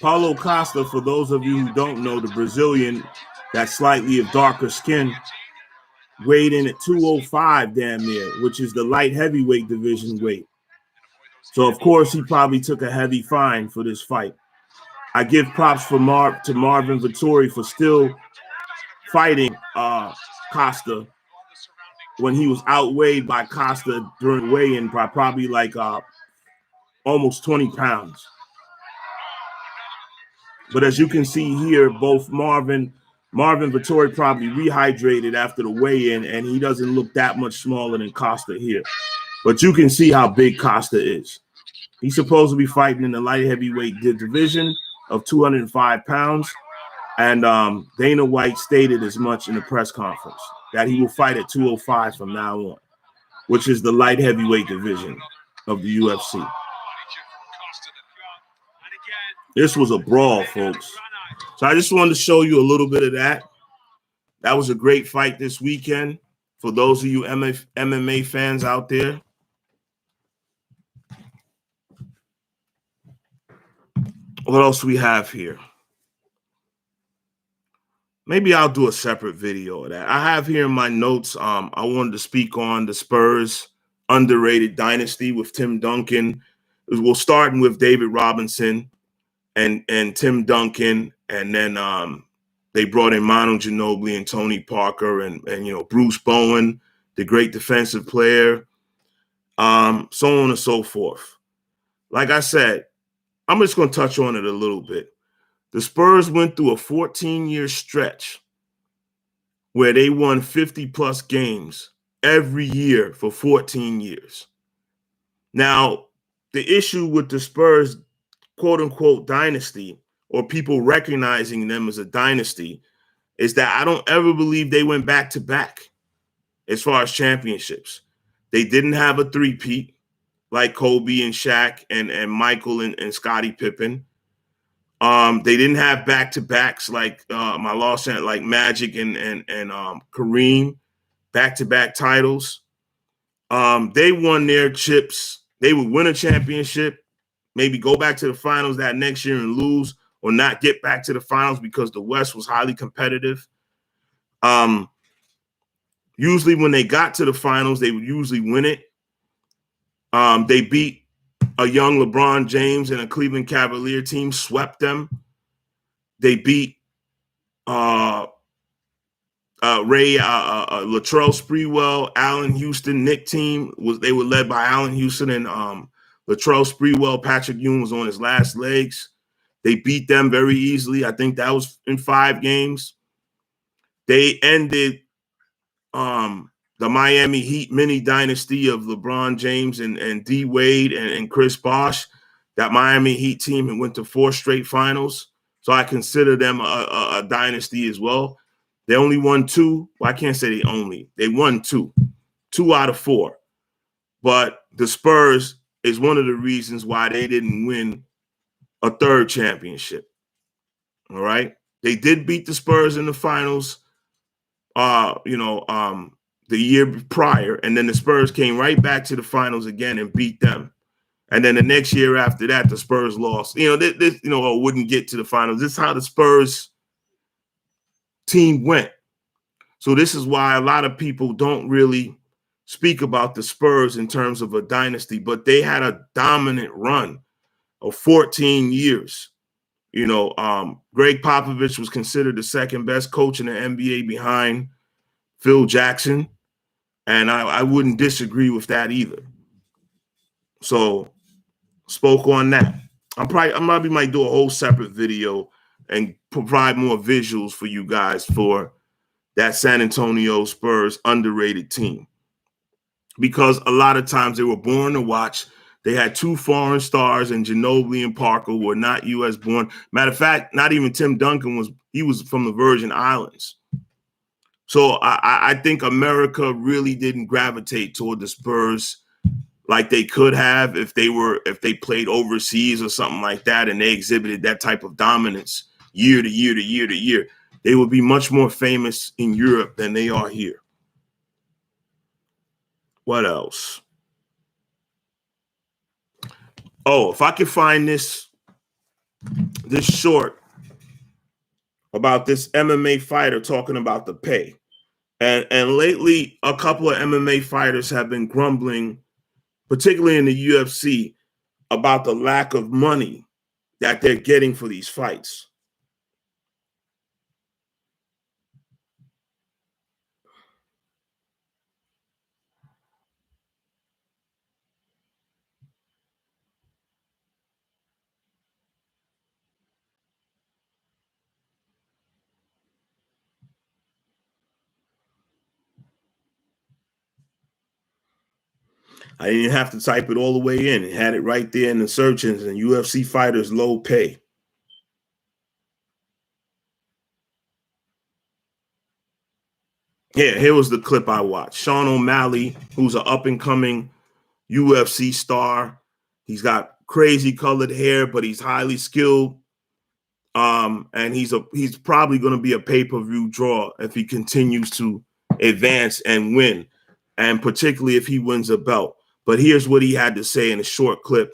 Paulo Costa, for those of you who don't know, the Brazilian that's slightly of darker skin, weighed in at 205 damn near, which is the light heavyweight division weight. So, of course, he probably took a heavy fine for this fight. I give props to Marvin Vettori for still fighting Costa when he was outweighed by Costa during weigh-in by probably like almost 20 pounds. But as you can see here, both Marvin Vettori probably rehydrated after the weigh-in, and he doesn't look that much smaller than Costa here. But you can see how big Costa is. He's supposed to be fighting in the light heavyweight division of 205 pounds. And Dana White stated as much in the press conference that he will fight at 205 from now on, which is the light heavyweight division of the UFC. This was a brawl, folks. So I just wanted to show you a little bit of that. That was a great fight this weekend for those of you MMA fans out there. What else we have here? Maybe I'll do a separate video of that. I have here in my notes, I wanted to speak on the Spurs underrated dynasty with Tim Duncan. We'll start with David Robinson and Tim Duncan, and then they brought in Manu Ginobili and Tony Parker and Bruce Bowen, the great defensive player, so on and so forth. Like I said, I'm just going to touch on it a little bit. The Spurs went through a 14-year stretch where they won 50-plus games every year for 14 years. Now, the issue with the Spurs, quote-unquote, dynasty, or people recognizing them as a dynasty, is that I don't ever believe they went back-to-back as far as championships. They didn't have a three-peat like Kobe and Shaq and Michael and Scottie Pippen. They didn't have back-to-backs like like Magic and Kareem, back-to-back titles. They won their chips. They would win a championship, maybe go back to the finals that next year and lose, or not get back to the finals because the West was highly competitive. Usually when they got to the finals, they would usually win it. They beat a young LeBron James and a Cleveland Cavalier team, swept them. They beat Latrell Sprewell, Allen Houston, Knick team. They were led by Allen Houston and Latrell Sprewell. Patrick Ewing was on his last legs. They beat them very easily. I think that was in 5 games. They ended the Miami Heat mini dynasty of LeBron James and D Wade and Chris Bosh. That Miami Heat team and went to 4 straight finals. So I consider them a dynasty as well. They only won 2. Well, I can't say they only. They won 2 out of 4. But the Spurs is one of the reasons why they didn't win a 3rd championship. All right. They did beat the Spurs in the finals, the year prior. And then the Spurs came right back to the finals again and beat them. And then the next year after that, the Spurs lost. Wouldn't get to the finals. This is how the Spurs team went. So this is why a lot of people don't really speak about the Spurs in terms of a dynasty, but they had a dominant run of 14 years. Greg Popovich was considered the 2nd best coach in the NBA behind Phil Jackson, and I wouldn't disagree with that either. So spoke on that. I probably might do a whole separate video and provide more visuals for you guys for that San Antonio Spurs underrated team, because a lot of times they were born to watch. They had 2 foreign stars, and Ginobili and Parker were not U.S. born. Matter of fact, not even Tim Duncan was from the Virgin Islands. So I think America really didn't gravitate toward the Spurs like they could have if they played overseas or something like that, and they exhibited that type of dominance year to year to year to year. They would be much more famous in Europe than they are here. What else? Oh, if I could find this short about this MMA fighter talking about the pay. And lately, a couple of MMA fighters have been grumbling, particularly in the UFC, about the lack of money that they're getting for these fights. I didn't have to type it all the way in. It had it right there in the search engine. UFC fighters low pay. Yeah, here was the clip I watched. Sean O'Malley, who's an up-and-coming UFC star. He's got crazy colored hair, but he's highly skilled. And he's probably going to be a pay-per-view draw if he continues to advance and win, and particularly if he wins a belt. But here's what he had to say in a short clip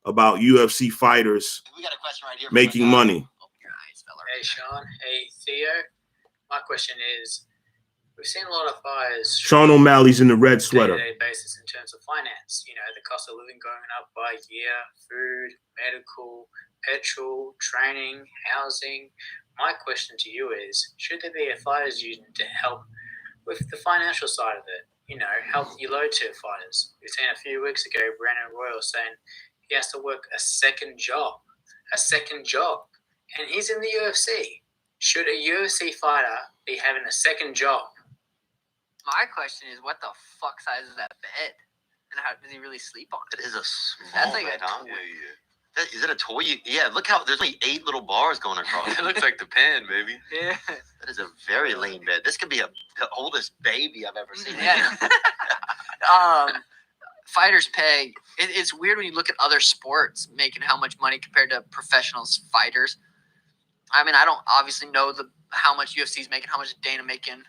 about UFC fighters We got a question right here making money. Hey, Sean. Hey, Theo. My question is, we've seen a lot of fires Sean O'Malley's in the red on a sweater. day-to-day basis in terms of finance. You know, the cost of living going up by year, food, medical, petrol, training, housing. My question to you is, should there be a fighters union to help with the financial side of it? You know, help your low-tier fighters. We've seen a few weeks ago Brandon Royal saying he has to work a second job, and he's in the UFC. Should a UFC fighter be having a second job? My question is, what the fuck size is that bed? And how does he really sleep on it? It is a small That's like bed, a huh? toy. Is it a toy? Yeah, look how there's only 8 little bars going across. It looks like the pen, baby. Yeah. That is a very lean bed. This could be the oldest baby I've ever seen. Yeah. Fighters pay. It's weird when you look at other sports making how much money compared to professional fighters. I mean, I don't obviously know how much UFC's making, how much Dana making,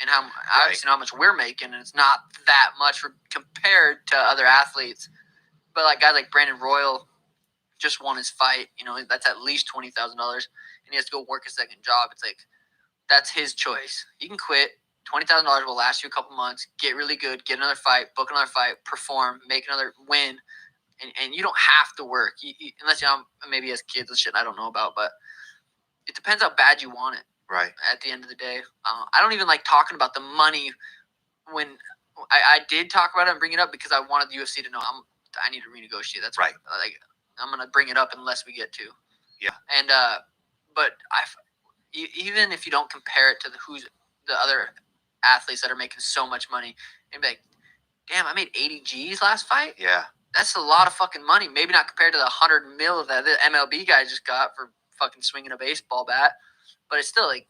and I obviously know how much we're making, and it's not that much compared to other athletes. But like guys like Brandon Royal just won his fight. You know, that's at least $20,000, and he has to go work a second job. It's like that's his choice. He can quit. $20,000 will last you a couple months. Get really good. Get another fight. Book another fight. Perform. Make another win. And you don't have to work unless you know, maybe as kids and shit I don't know about, but it depends how bad you want it. Right. At the end of the day, I don't even like talking about the money. When I did talk about it and bring it up because I wanted the UFC to know I need to renegotiate. That's right. Like I'm gonna bring it up unless we get to. Yeah. And but even if you don't compare it to who's the other athletes that are making so much money, and be like, damn, I made 80 G's last fight. Yeah. That's a lot of fucking money. Maybe not compared to the 100 mil that the MLB guy just got for fucking swinging a baseball bat, but it's still like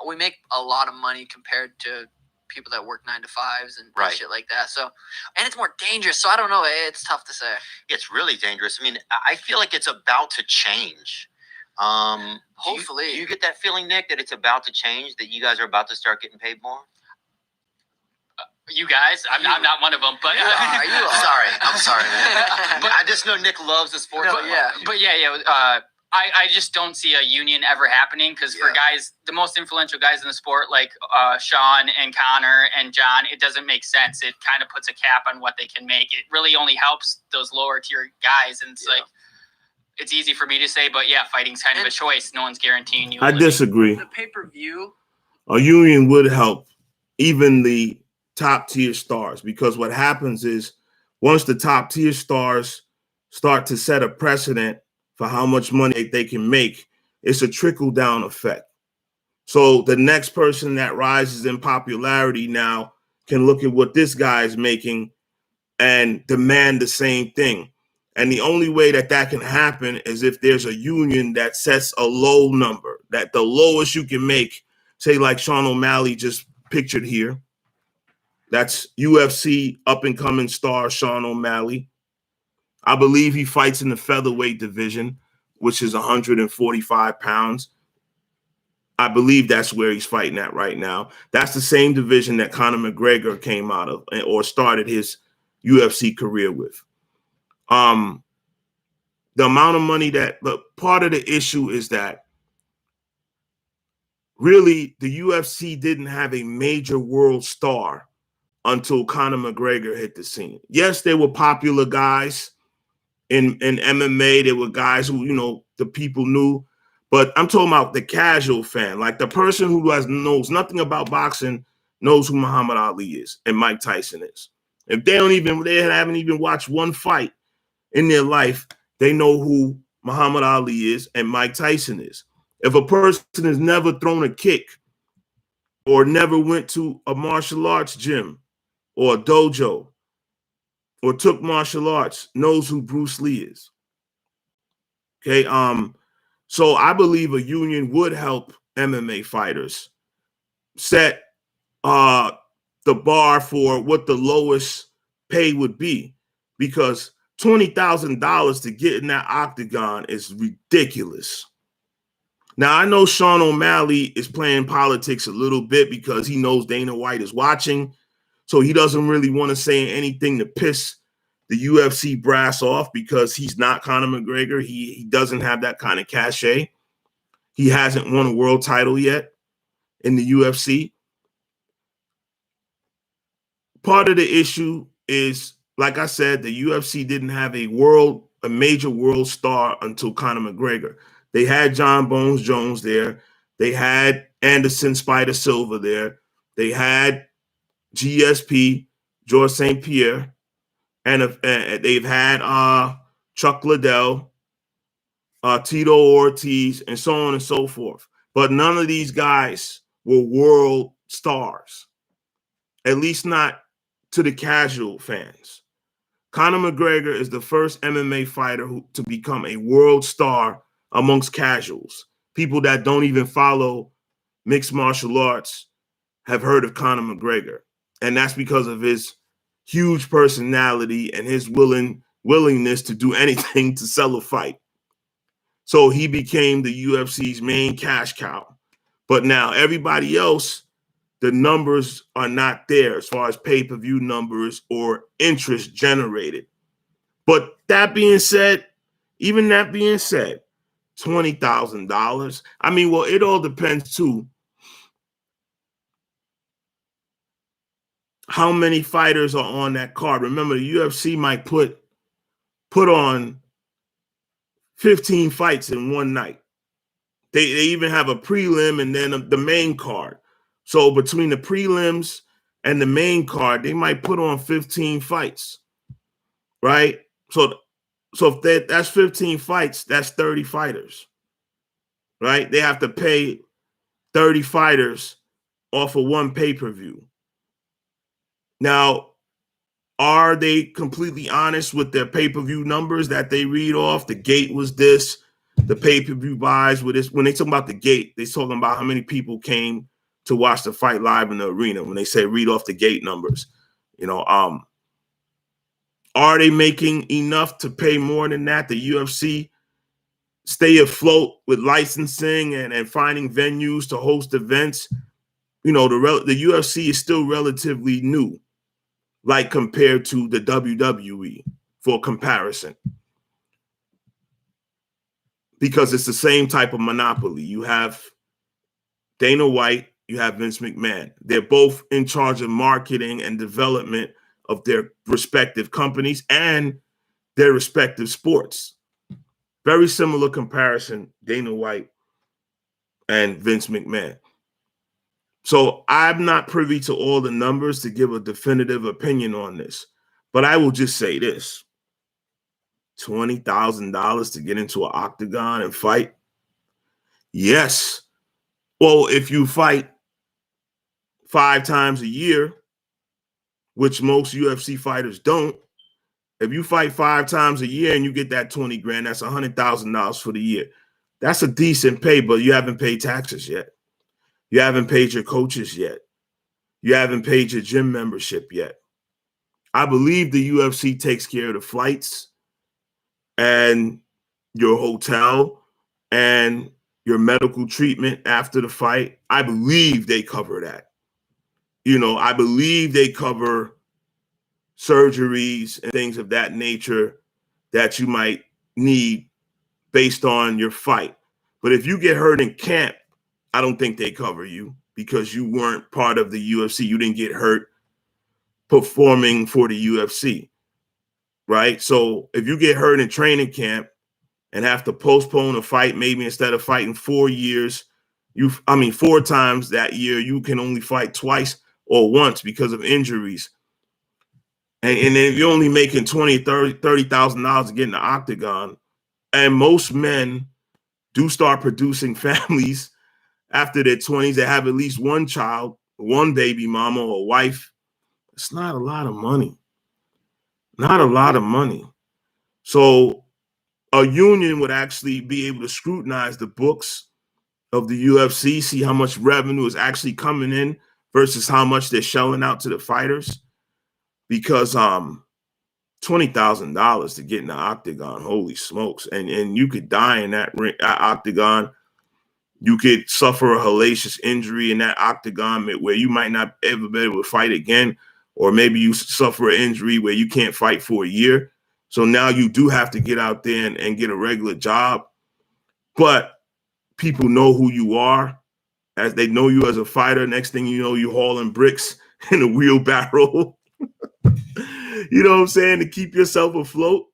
we make a lot of money compared to people that work 9 to 5s and shit like that. So, and it's more dangerous. So I don't know. It's tough to say. It's really dangerous. I mean, I feel like it's about to change. Hopefully. Do you get that feeling, Nick, that it's about to change, that you guys are about to start getting paid more? You guys, I'm not one of them, but You are. I'm sorry, man. But I just know Nick loves the sport. No, yeah. But yeah. I just don't see a union ever happening because for guys, the most influential guys in the sport, like Sean and Conor and John, it doesn't make sense. It kind of puts a cap on what they can make. It really only helps those lower tier guys, and it's like it's easy for me to say, but yeah, fighting's kind of a choice. No one's guaranteeing you. I disagree. The pay-per-view. A union would help even the top tier stars, because what happens is once the top tier stars start to set a precedent for how much money they can make, it's a trickle down effect. So the next person that rises in popularity now can look at what this guy is making and demand the same thing. And the only way that can happen is if there's a union that sets a low number, that the lowest you can make, say like Sean O'Malley just pictured here. That's UFC up-and-coming star Sean O'Malley. I believe he fights in the featherweight division, which is 145 pounds. I believe that's where he's fighting at right now. That's the same division that Conor McGregor came out of or started his UFC career with. The amount of money but part of the issue is that really, the UFC didn't have a major world star until Conor McGregor hit the scene. Yes, there were popular guys in MMA. There were guys who, the people knew. But I'm talking about the casual fan, like the person who knows nothing about boxing knows who Muhammad Ali is and Mike Tyson is. If they haven't even watched one fight in their life, they know who Muhammad Ali is and Mike Tyson is. If a person has never thrown a kick or never went to a martial arts gym or a dojo or took martial arts, knows who Bruce Lee is. Okay, so I believe a union would help MMA fighters set the bar for what the lowest pay would be, because $20,000 to get in that octagon is ridiculous. Now, I know Sean O'Malley is playing politics a little bit because he knows Dana White is watching, so he doesn't really want to say anything to piss the UFC brass off because he's not Conor McGregor. He doesn't have that kind of cachet. He hasn't won a world title yet in the UFC. Part of the issue is, like I said, the UFC didn't have a major world star until Conor McGregor. They had John Bones Jones there. They had Anderson Spider Silva there. They had GSP, George St. Pierre. And they've had Chuck Liddell, Tito Ortiz, and so on and so forth. But none of these guys were world stars, at least not to the casual fans. Conor McGregor is the first MMA fighter to become a world star amongst casuals. People that don't even follow mixed martial arts have heard of Conor McGregor. And that's because of his huge personality and his willingness to do anything to sell a fight. So he became the UFC's main cash cow. But now everybody else, the numbers are not there as far as pay-per-view numbers or interest generated. But that being said, $20,000. I mean, well, it all depends too how many fighters are on that card. Remember, the UFC might put on 15 fights in one night. They even have a prelim and then the main card. So between the prelims and the main card, they might put on 15 fights, right? So if that's 15 fights, that's 30 fighters, right? They have to pay 30 fighters off of one pay-per-view. Now, are they completely honest with their pay-per-view numbers that they read off? The gate was this, the pay-per-view buys were this. When they talk about the gate, they're talking about how many people came to watch the fight live in the arena. When they say read off the gate numbers, are they making enough to pay more than that? The UFC stay afloat with licensing and finding venues to host events. The UFC is still relatively new, like compared to the WWE for comparison, because it's the same type of monopoly. You have Dana White, you have Vince McMahon. They're both in charge of marketing and development of their respective companies and their respective sports. Very similar comparison, Dana White and Vince McMahon. So I'm not privy to all the numbers to give a definitive opinion on this, but I will just say this. $20,000 to get into an octagon and fight? Yes. Well, if you fight 5 times a year, which most UFC fighters don't, if you fight 5 times a year and you get that 20 grand, that's $100,000 for the year. That's a decent pay, but you haven't paid taxes yet. You haven't paid your coaches yet. You haven't paid your gym membership yet. I believe the UFC takes care of the flights and your hotel and your medical treatment after the fight. I believe they cover that. I believe they cover surgeries and things of that nature that you might need based on your fight. But if you get hurt in camp, I don't think they cover you because you weren't part of the UFC. You didn't get hurt performing for the UFC, right? So if you get hurt in training camp and have to postpone a fight, maybe instead of fighting 4 years, 4 times that year, you can only fight twice or once because of injuries. And then you're only making $30,000 to get in the octagon. And most men do start producing families after their 20s. They have at least one child, one baby mama or wife. It's not a lot of money. Not a lot of money. So a union would actually be able to scrutinize the books of the UFC, see how much revenue is actually coming in versus how much they're shelling out to the fighters. Because $20,000 to get in the octagon, holy smokes. And you could die in that octagon. You could suffer a hellacious injury in that octagon where you might not ever be able to fight again. Or maybe you suffer an injury where you can't fight for a year. So now you do have to get out there and get a regular job. But people know who you are, as they know you as a fighter. Next thing you know, you're hauling bricks in a wheelbarrow. You know what I'm saying? To keep yourself afloat.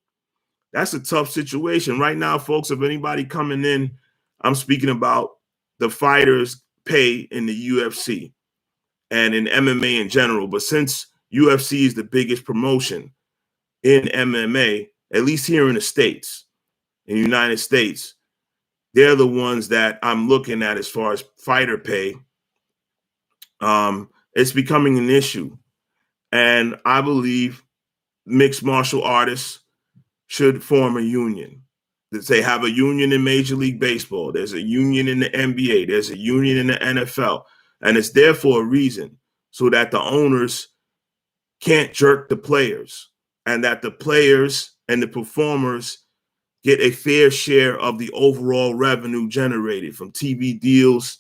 That's a tough situation. Right now, folks, if anybody coming in, I'm speaking about the fighters' pay in the UFC and in MMA in general. But since UFC is the biggest promotion in MMA, at least here in the States, in the United States, they're the ones that I'm looking at as far as fighter pay. It's becoming an issue. And I believe mixed martial artists should form a union. They have a union in Major League Baseball. There's a union in the NBA. There's a union in the NFL. And it's there for a reason, so that the owners can't jerk the players and that the players and the performers get a fair share of the overall revenue generated from TV deals,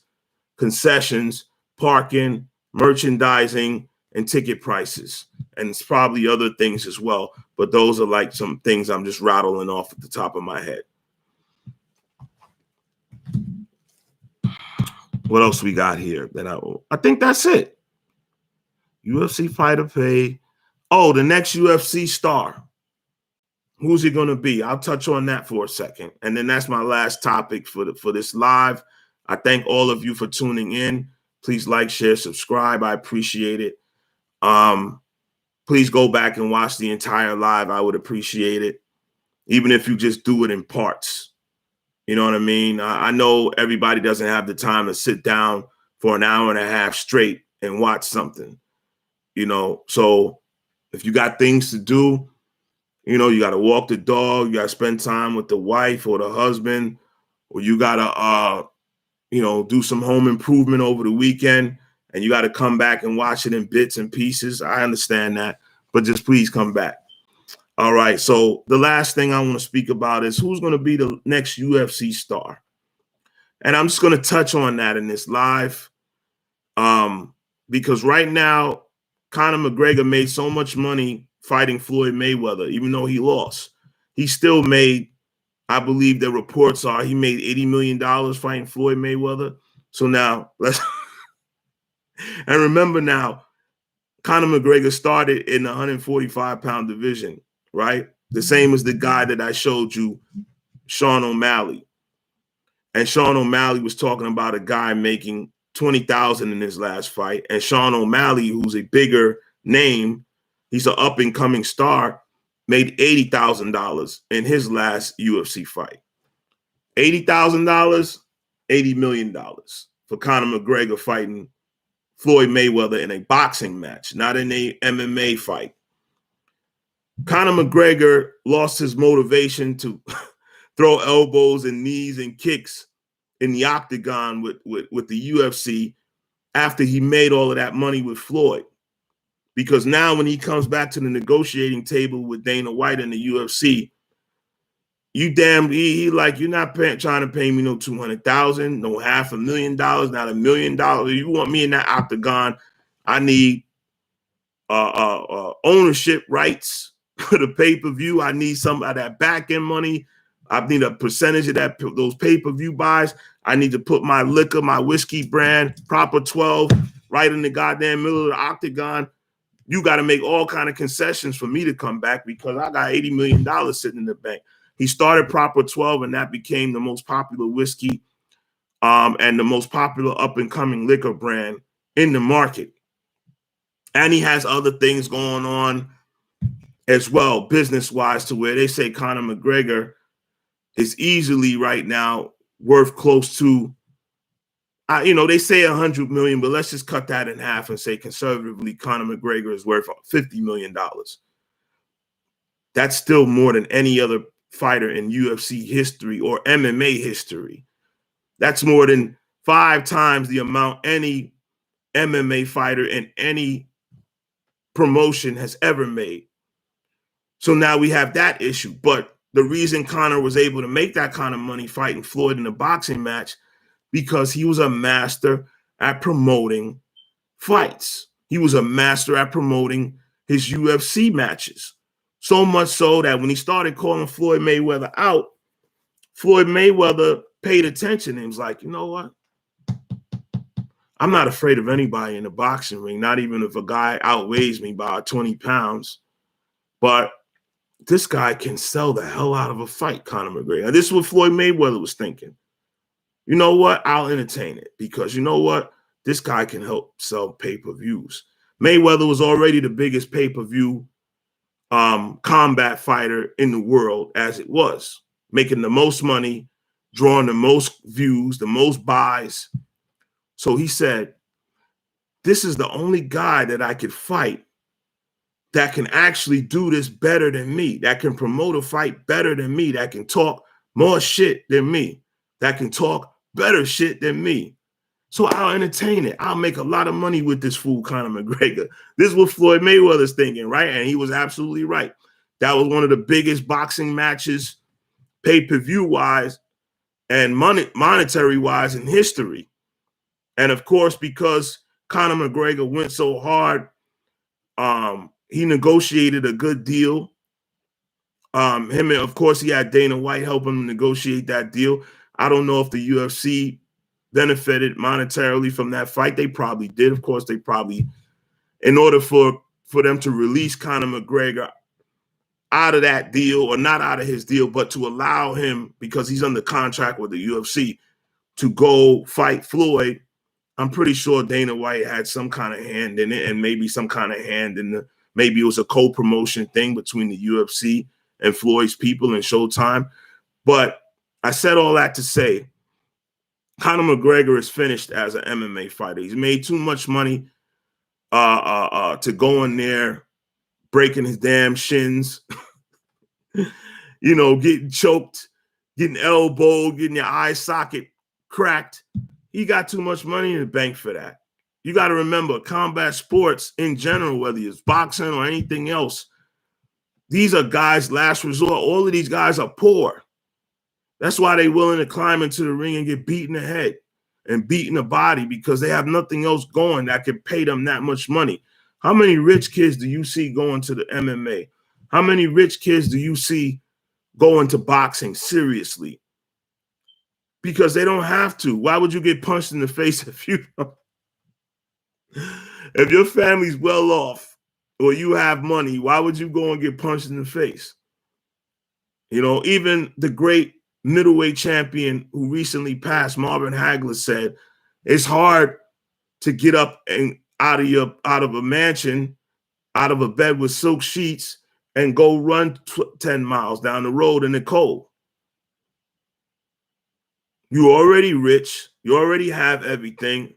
concessions, parking, merchandising, and ticket prices. And it's probably other things as well. But those are like some things I'm just rattling off at the top of my head. What else we got here? I think that's it. UFC fighter pay. Oh, the next UFC star. Who's he going to be? I'll touch on that for a second. And then that's my last topic for this live. I thank all of you for tuning in. Please like, share, subscribe. I appreciate it. Please go back and watch the entire live. I would appreciate it. Even if you just do it in parts. You know what I mean? I know everybody doesn't have the time to sit down for an hour and a half straight and watch something. You know, so if you got things to do, you know, you got to walk the dog, you got to spend time with the wife or the husband, or you got to, do some home improvement over the weekend, and you got to come back and watch it in bits and pieces. I understand that, but just please come back. All right, so the last thing I want to speak about is who's going to be the next UFC star. And I'm just going to touch on that in this live because right now, Conor McGregor made so much money fighting Floyd Mayweather, even though he lost. He still made, I believe the reports are, he made $80 million fighting Floyd Mayweather. So now, let's – and remember now, Conor McGregor started in the 145-pound division, right? The same as the guy that I showed you, Sean O'Malley. And Sean O'Malley was talking about a guy making $20,000 in his last fight. And Sean O'Malley, who's a bigger name, he's an up-and-coming star, made $80,000 in his last UFC fight. $80,000, $80 million for Conor McGregor fighting Floyd Mayweather in a boxing match, not in a MMA fight. Conor McGregor lost his motivation to throw elbows and knees and kicks in the octagon with the UFC after he made all of that money with Floyd. Because now when he comes back to the negotiating table with Dana White in the UFC, he like, you're not trying to pay me no $200,000, no $500,000, not $1 million. You want me in that octagon? I need ownership rights for the pay-per-view. I need some of that back-end money. I need a percentage of those pay-per-view buys. I need to put my liquor, my whiskey brand, Proper 12, right in the goddamn middle of the octagon. You got to make all kind of concessions for me to come back because I got $80 million sitting in the bank. He started Proper 12, and that became the most popular whiskey and the most popular up-and-coming liquor brand in the market. And he has other things going on as well, business-wise, to where they say Conor McGregor is easily right now worth close to, they say $100 million, but let's just cut that in half and say conservatively Conor McGregor is worth $50 million. That's still more than any other fighter in UFC history or MMA history. That's more than 5 times the amount any MMA fighter in any promotion has ever made. So now we have that issue. But the reason Conor was able to make that kind of money fighting Floyd in a boxing match, because he was a master at promoting fights. He was a master at promoting his UFC matches. So much so that when he started calling Floyd Mayweather out, Floyd Mayweather paid attention and was like, you know what? I'm not afraid of anybody in the boxing ring, not even if a guy outweighs me by 20 pounds. But this guy can sell the hell out of a fight, Conor McGregor. This is what Floyd Mayweather was thinking. You know what? I'll entertain it because you know what? This guy can help sell pay-per-views. Mayweather was already the biggest pay-per-view combat fighter in the world as it was, making the most money, drawing the most views, the most buys. So he said, this is the only guy that I could fight that can actually do this better than me, that can promote a fight better than me, that can talk more shit than me, that can talk better shit than me. So I'll entertain it. I'll make a lot of money with this fool, Conor McGregor. This is what Floyd Mayweather's thinking, right? And he was absolutely right. That was one of the biggest boxing matches, pay-per-view wise and monetary wise in history. And of course, because Conor McGregor went so hard, he negotiated a good deal. Of course, he had Dana White help him negotiate that deal. I don't know if the UFC benefited monetarily from that fight. They probably did. Of course, they probably, in order for them to release Conor McGregor out of that deal, or not out of his deal, but to allow him, because he's under contract with the UFC, to go fight Floyd, I'm pretty sure Dana White had some kind of hand in it, and maybe some kind of hand in maybe it was a co-promotion thing between the UFC and Floyd's people and Showtime. But I said all that to say, Conor McGregor is finished as an MMA fighter. He's made too much money to go in there breaking his damn shins, getting choked, getting elbowed, getting your eye socket cracked. He got too much money in the bank for that. You got to remember, combat sports in general, whether it's boxing or anything else, these are guys' last resort. All of these guys are poor. That's why they're willing to climb into the ring and get beat in the head and beat in the body, because they have nothing else going that can pay them that much money. How many rich kids do you see going to the MMA? How many rich kids do you see going to boxing seriously? Because they don't have to. Why would you get punched in the face if you don't? If your family's well off or you have money, why would you go and get punched in the face? Even the great middleweight champion who recently passed, Marvin Hagler, said it's hard to get up and out of a mansion, out of a bed with silk sheets, and go run 10 miles down the road in the cold. You're already rich. You already have everything.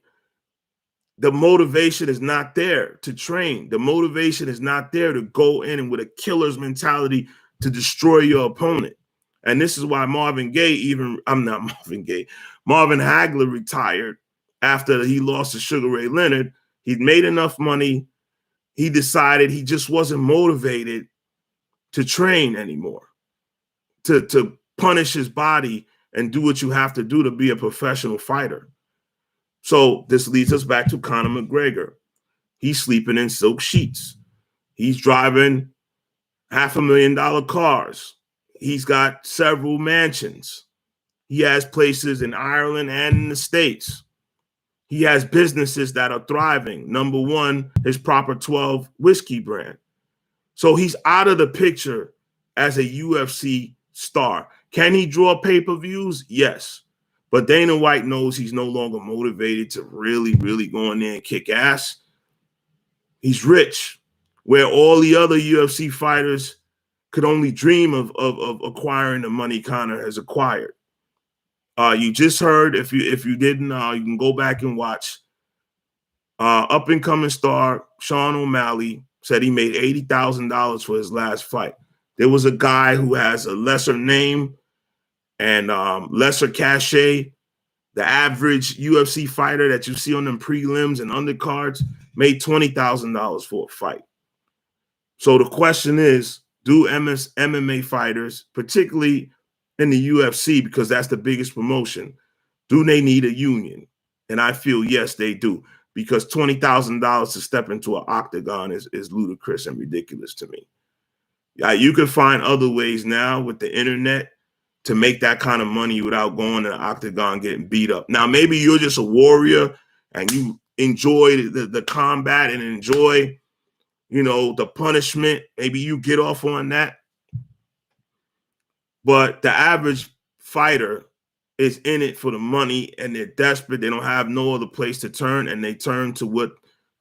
The motivation is not there to train. The motivation is not there to go in and with a killer's mentality to destroy your opponent. And this is why Marvin Hagler retired after he lost to Sugar Ray Leonard. He'd made enough money. He decided he just wasn't motivated to train anymore, to punish his body and do what you have to do to be a professional fighter. So this leads us back to Conor McGregor. He's sleeping in silk sheets. He's driving $500,000 cars. He's got several mansions. He has places in Ireland and in the States. He has businesses that are thriving. Number one, his Proper 12 whiskey brand. So he's out of the picture as a UFC star. Can he draw pay-per-views? Yes. But Dana White knows he's no longer motivated to really, really go in there and kick ass. He's rich, where all the other UFC fighters could only dream of acquiring the money Conor has acquired. You just heard, if you didn't, you can go back and watch. Up and coming star Sean O'Malley said he made $80,000 for his last fight. There was a guy who has a lesser name and lesser cachet. The average UFC fighter that you see on them prelims and undercards made $20,000 for a fight. So the question is, do MMA fighters, particularly in the UFC, because that's the biggest promotion, do they need a union? And I feel yes, they do, because $20,000 to step into an octagon is ludicrous and ridiculous to me. Yeah, you can find other ways now with the internet to make that kind of money without going to the octagon getting beat up. Now, maybe you're just a warrior and you enjoy the combat and enjoy, the punishment. Maybe you get off on that. But the average fighter is in it for the money and they're desperate. They don't have no other place to turn, and they turn to what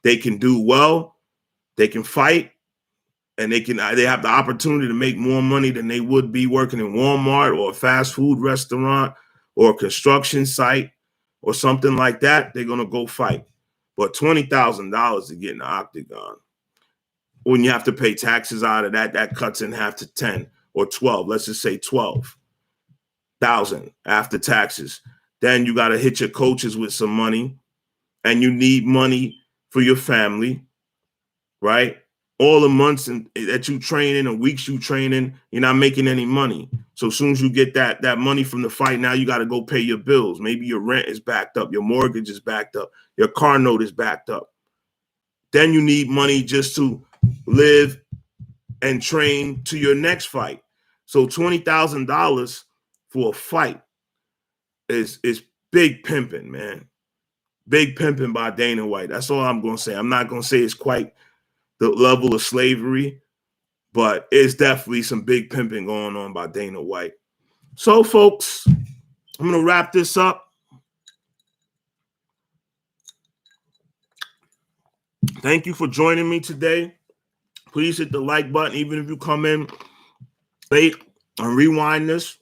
they can do well. They can fight, and they have the opportunity to make more money than they would be working in Walmart or a fast food restaurant or a construction site or something like that. They're going to go fight. But $20,000 to get in the octagon, when you have to pay taxes out of that, that cuts in half to 10 or 12. Let's just say 12,000 after taxes. Then you got to hit your coaches with some money, and you need money for your family, right? All the months that you training and weeks you training, you're not making any money. So as soon as you get that money from the fight, now you got to go pay your bills. Maybe your rent is backed up, your mortgage is backed up, your car note is backed up. Then you need money just to live and train to your next fight. So $20,000 for a fight is big pimping, man. Big pimping by Dana White. That's all I'm going to say. I'm not going to say it's quite the level of slavery, but it's definitely some big pimping going on by Dana White. So, folks, I'm going to wrap this up. Thank you for joining me today. Please hit the like button, even if you come in late, and rewind this.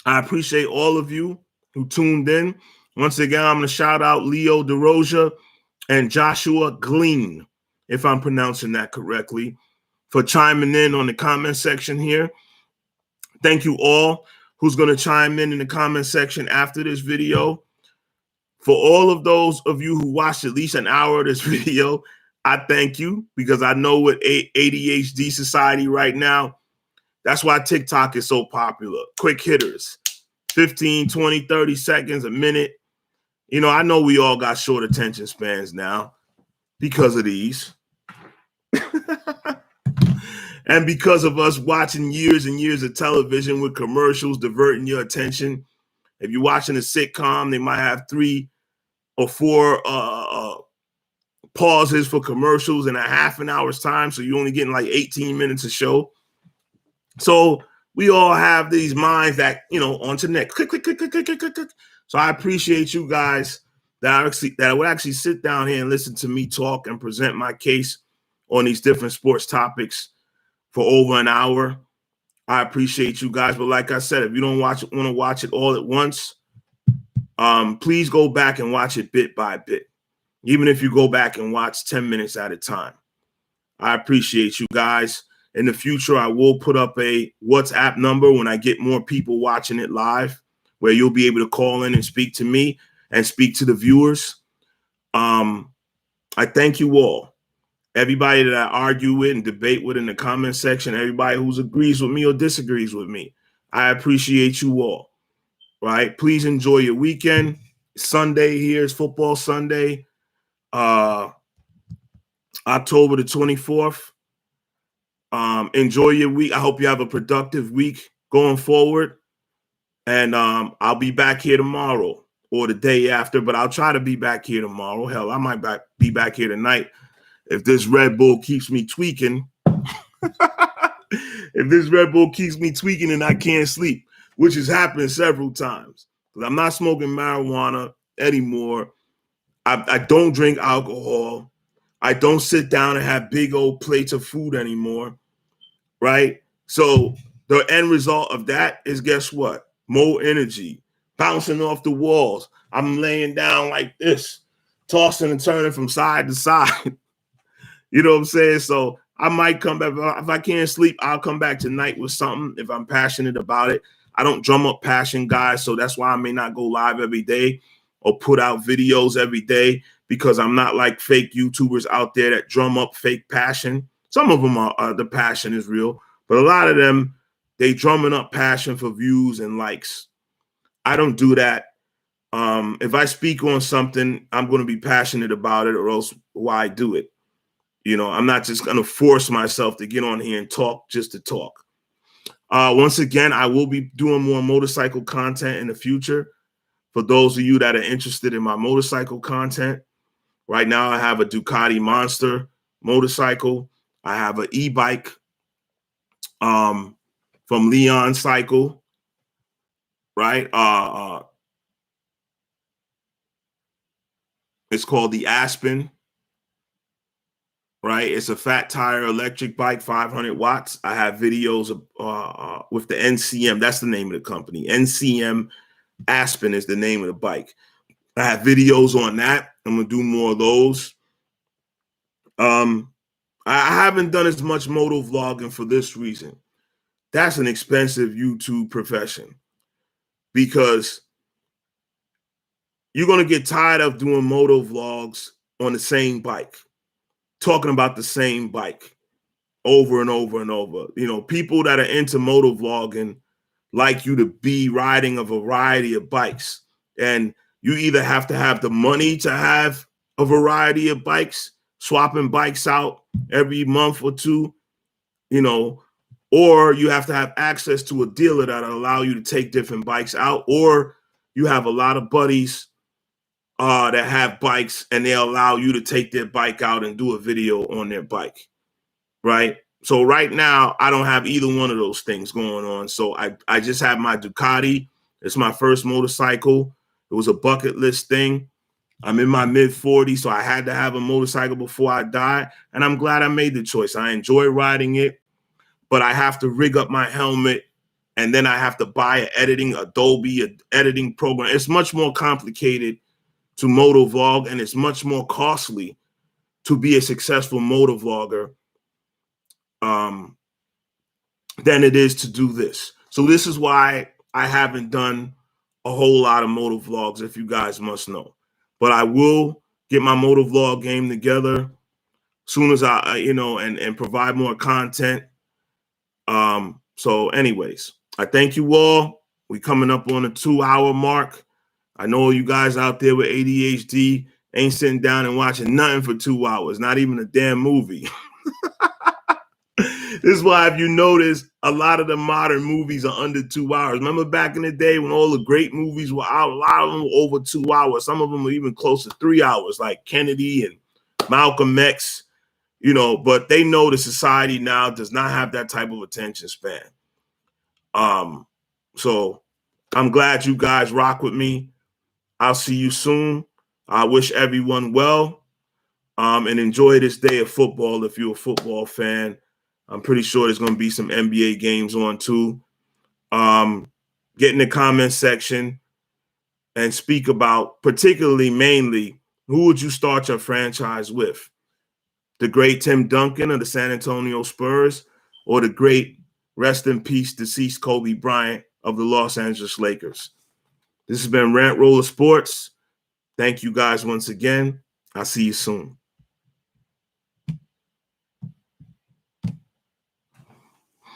I appreciate all of you who tuned in. Once again, I'm going to shout out Leo DeRosa and Joshua Glean, if I'm pronouncing that correctly, for chiming in on the comment section here. Thank you all who's going to chime in the comment section after this video. For all of those of you who watched at least an hour of this video, I thank you, because I know with ADHD society right now, that's why TikTok is so popular. Quick hitters, 15, 20, 30 seconds, a minute. I know we all got short attention spans now because of these. And because of us watching years and years of television with commercials diverting your attention. If you're watching a sitcom, they might have 3 or 4 pauses for commercials in a half an hour's time. So you're only getting like 18 minutes a show. So we all have these minds that, onto the next. Click, click, click, click, click, click, click. So I appreciate you guys that would actually sit down here and listen to me talk and present my case on these different sports topics for over an hour. I appreciate you guys. But like I said, if you don't want to watch it all at once, please go back and watch it bit by bit. Even if you go back and watch 10 minutes at a time. I appreciate you guys. In the future, I will put up a WhatsApp number when I get more people watching it live, where you'll be able to call in and speak to me and speak to the viewers. I thank you all. Everybody that I argue with and debate with in the comment section, everybody who agrees with me or disagrees with me, I appreciate you all. Right? Please enjoy your weekend. Sunday here is football Sunday, October the 24th. Enjoy your week. I hope you have a productive week going forward. And I'll be back here tomorrow or the day after, but I'll try to be back here tomorrow. Hell, I might be back here tonight if this Red Bull keeps me tweaking. If this Red Bull keeps me tweaking and I can't sleep, which has happened several times. Because I'm not smoking marijuana anymore. I don't drink alcohol. I don't sit down and have big old plates of food anymore, right? So the end result of that is, guess what? More energy, bouncing off the walls. I'm laying down like this, tossing and turning from side to side. You know what I'm saying? So I might come back. If I can't sleep, I'll come back tonight with something if I'm passionate about it. I don't drum up passion, guys, so that's why I may not go live every day or put out videos every day, because I'm not like fake YouTubers out there that drum up fake passion. Some of them are the passion is real, but a lot of them, they drumming up passion for views and likes. I don't do that. If I speak on something, I'm going to be passionate about it, or else why do it? You know, I'm not just going to force myself to get on here and talk just to talk. Once again, I will be doing more motorcycle content in the future. For those of you that are interested in my motorcycle content, right now I have a Ducati Monster motorcycle. I have an e-bike from Leon Cycle, right? It's called the Aspen. Right, it's a fat tire electric bike, 500 watts. I have videos of, with the NCM. That's the name of the company. NCM Aspen is the name of the bike. I have videos on that. I'm gonna do more of those. I haven't done as much moto vlogging for this reason. That's an expensive YouTube profession, because you're gonna get tired of doing moto vlogs on the same bike, talking about the same bike over and over and over. You know, people that are into moto vlogging like you to be riding a variety of bikes. And you either have to have the money to have a variety of bikes, swapping bikes out every month or two, you know, or you have to have access to a dealer that'll allow you to take different bikes out, or you have a lot of buddies that have bikes and they allow you to take their bike out and do a video on their bike, right? So right now, I don't have either one of those things going on. So I just have my Ducati. It's my first motorcycle. It was a bucket list thing. I'm in my mid-40s, so I had to have a motorcycle before I die, and I'm glad I made the choice. I enjoy riding it, but I have to rig up my helmet, and then I have to buy an Adobe editing program. It's much more complicated to moto vlog, and it's much more costly to be a successful moto vlogger than it is to do this. So this is why I haven't done a whole lot of moto vlogs, if you guys must know. But I will get my moto vlog game together soon as I, and provide more content. So anyways, I thank you all. We coming up on the 2-hour mark. I know you guys out there with ADHD ain't sitting down and watching nothing for 2 hours, not even a damn movie. This is why, if you notice, a lot of the modern movies are under 2 hours. Remember back in the day when all the great movies were out, a lot of them were over 2 hours. Some of them were even close to 3 hours, like Kennedy and Malcolm X, but they know the society now does not have that type of attention span. So I'm glad you guys rock with me. I'll see you soon. I wish everyone well, and enjoy this day of football if you're a football fan. I'm pretty sure there's going to be some NBA games on too. Get in the comment section and speak about, mainly, who would you start your franchise with? The great Tim Duncan of the San Antonio Spurs, or the great, rest in peace, deceased Kobe Bryant of the Los Angeles Lakers? This has been Rant Roller Sports. Thank you guys once again. I'll see you soon.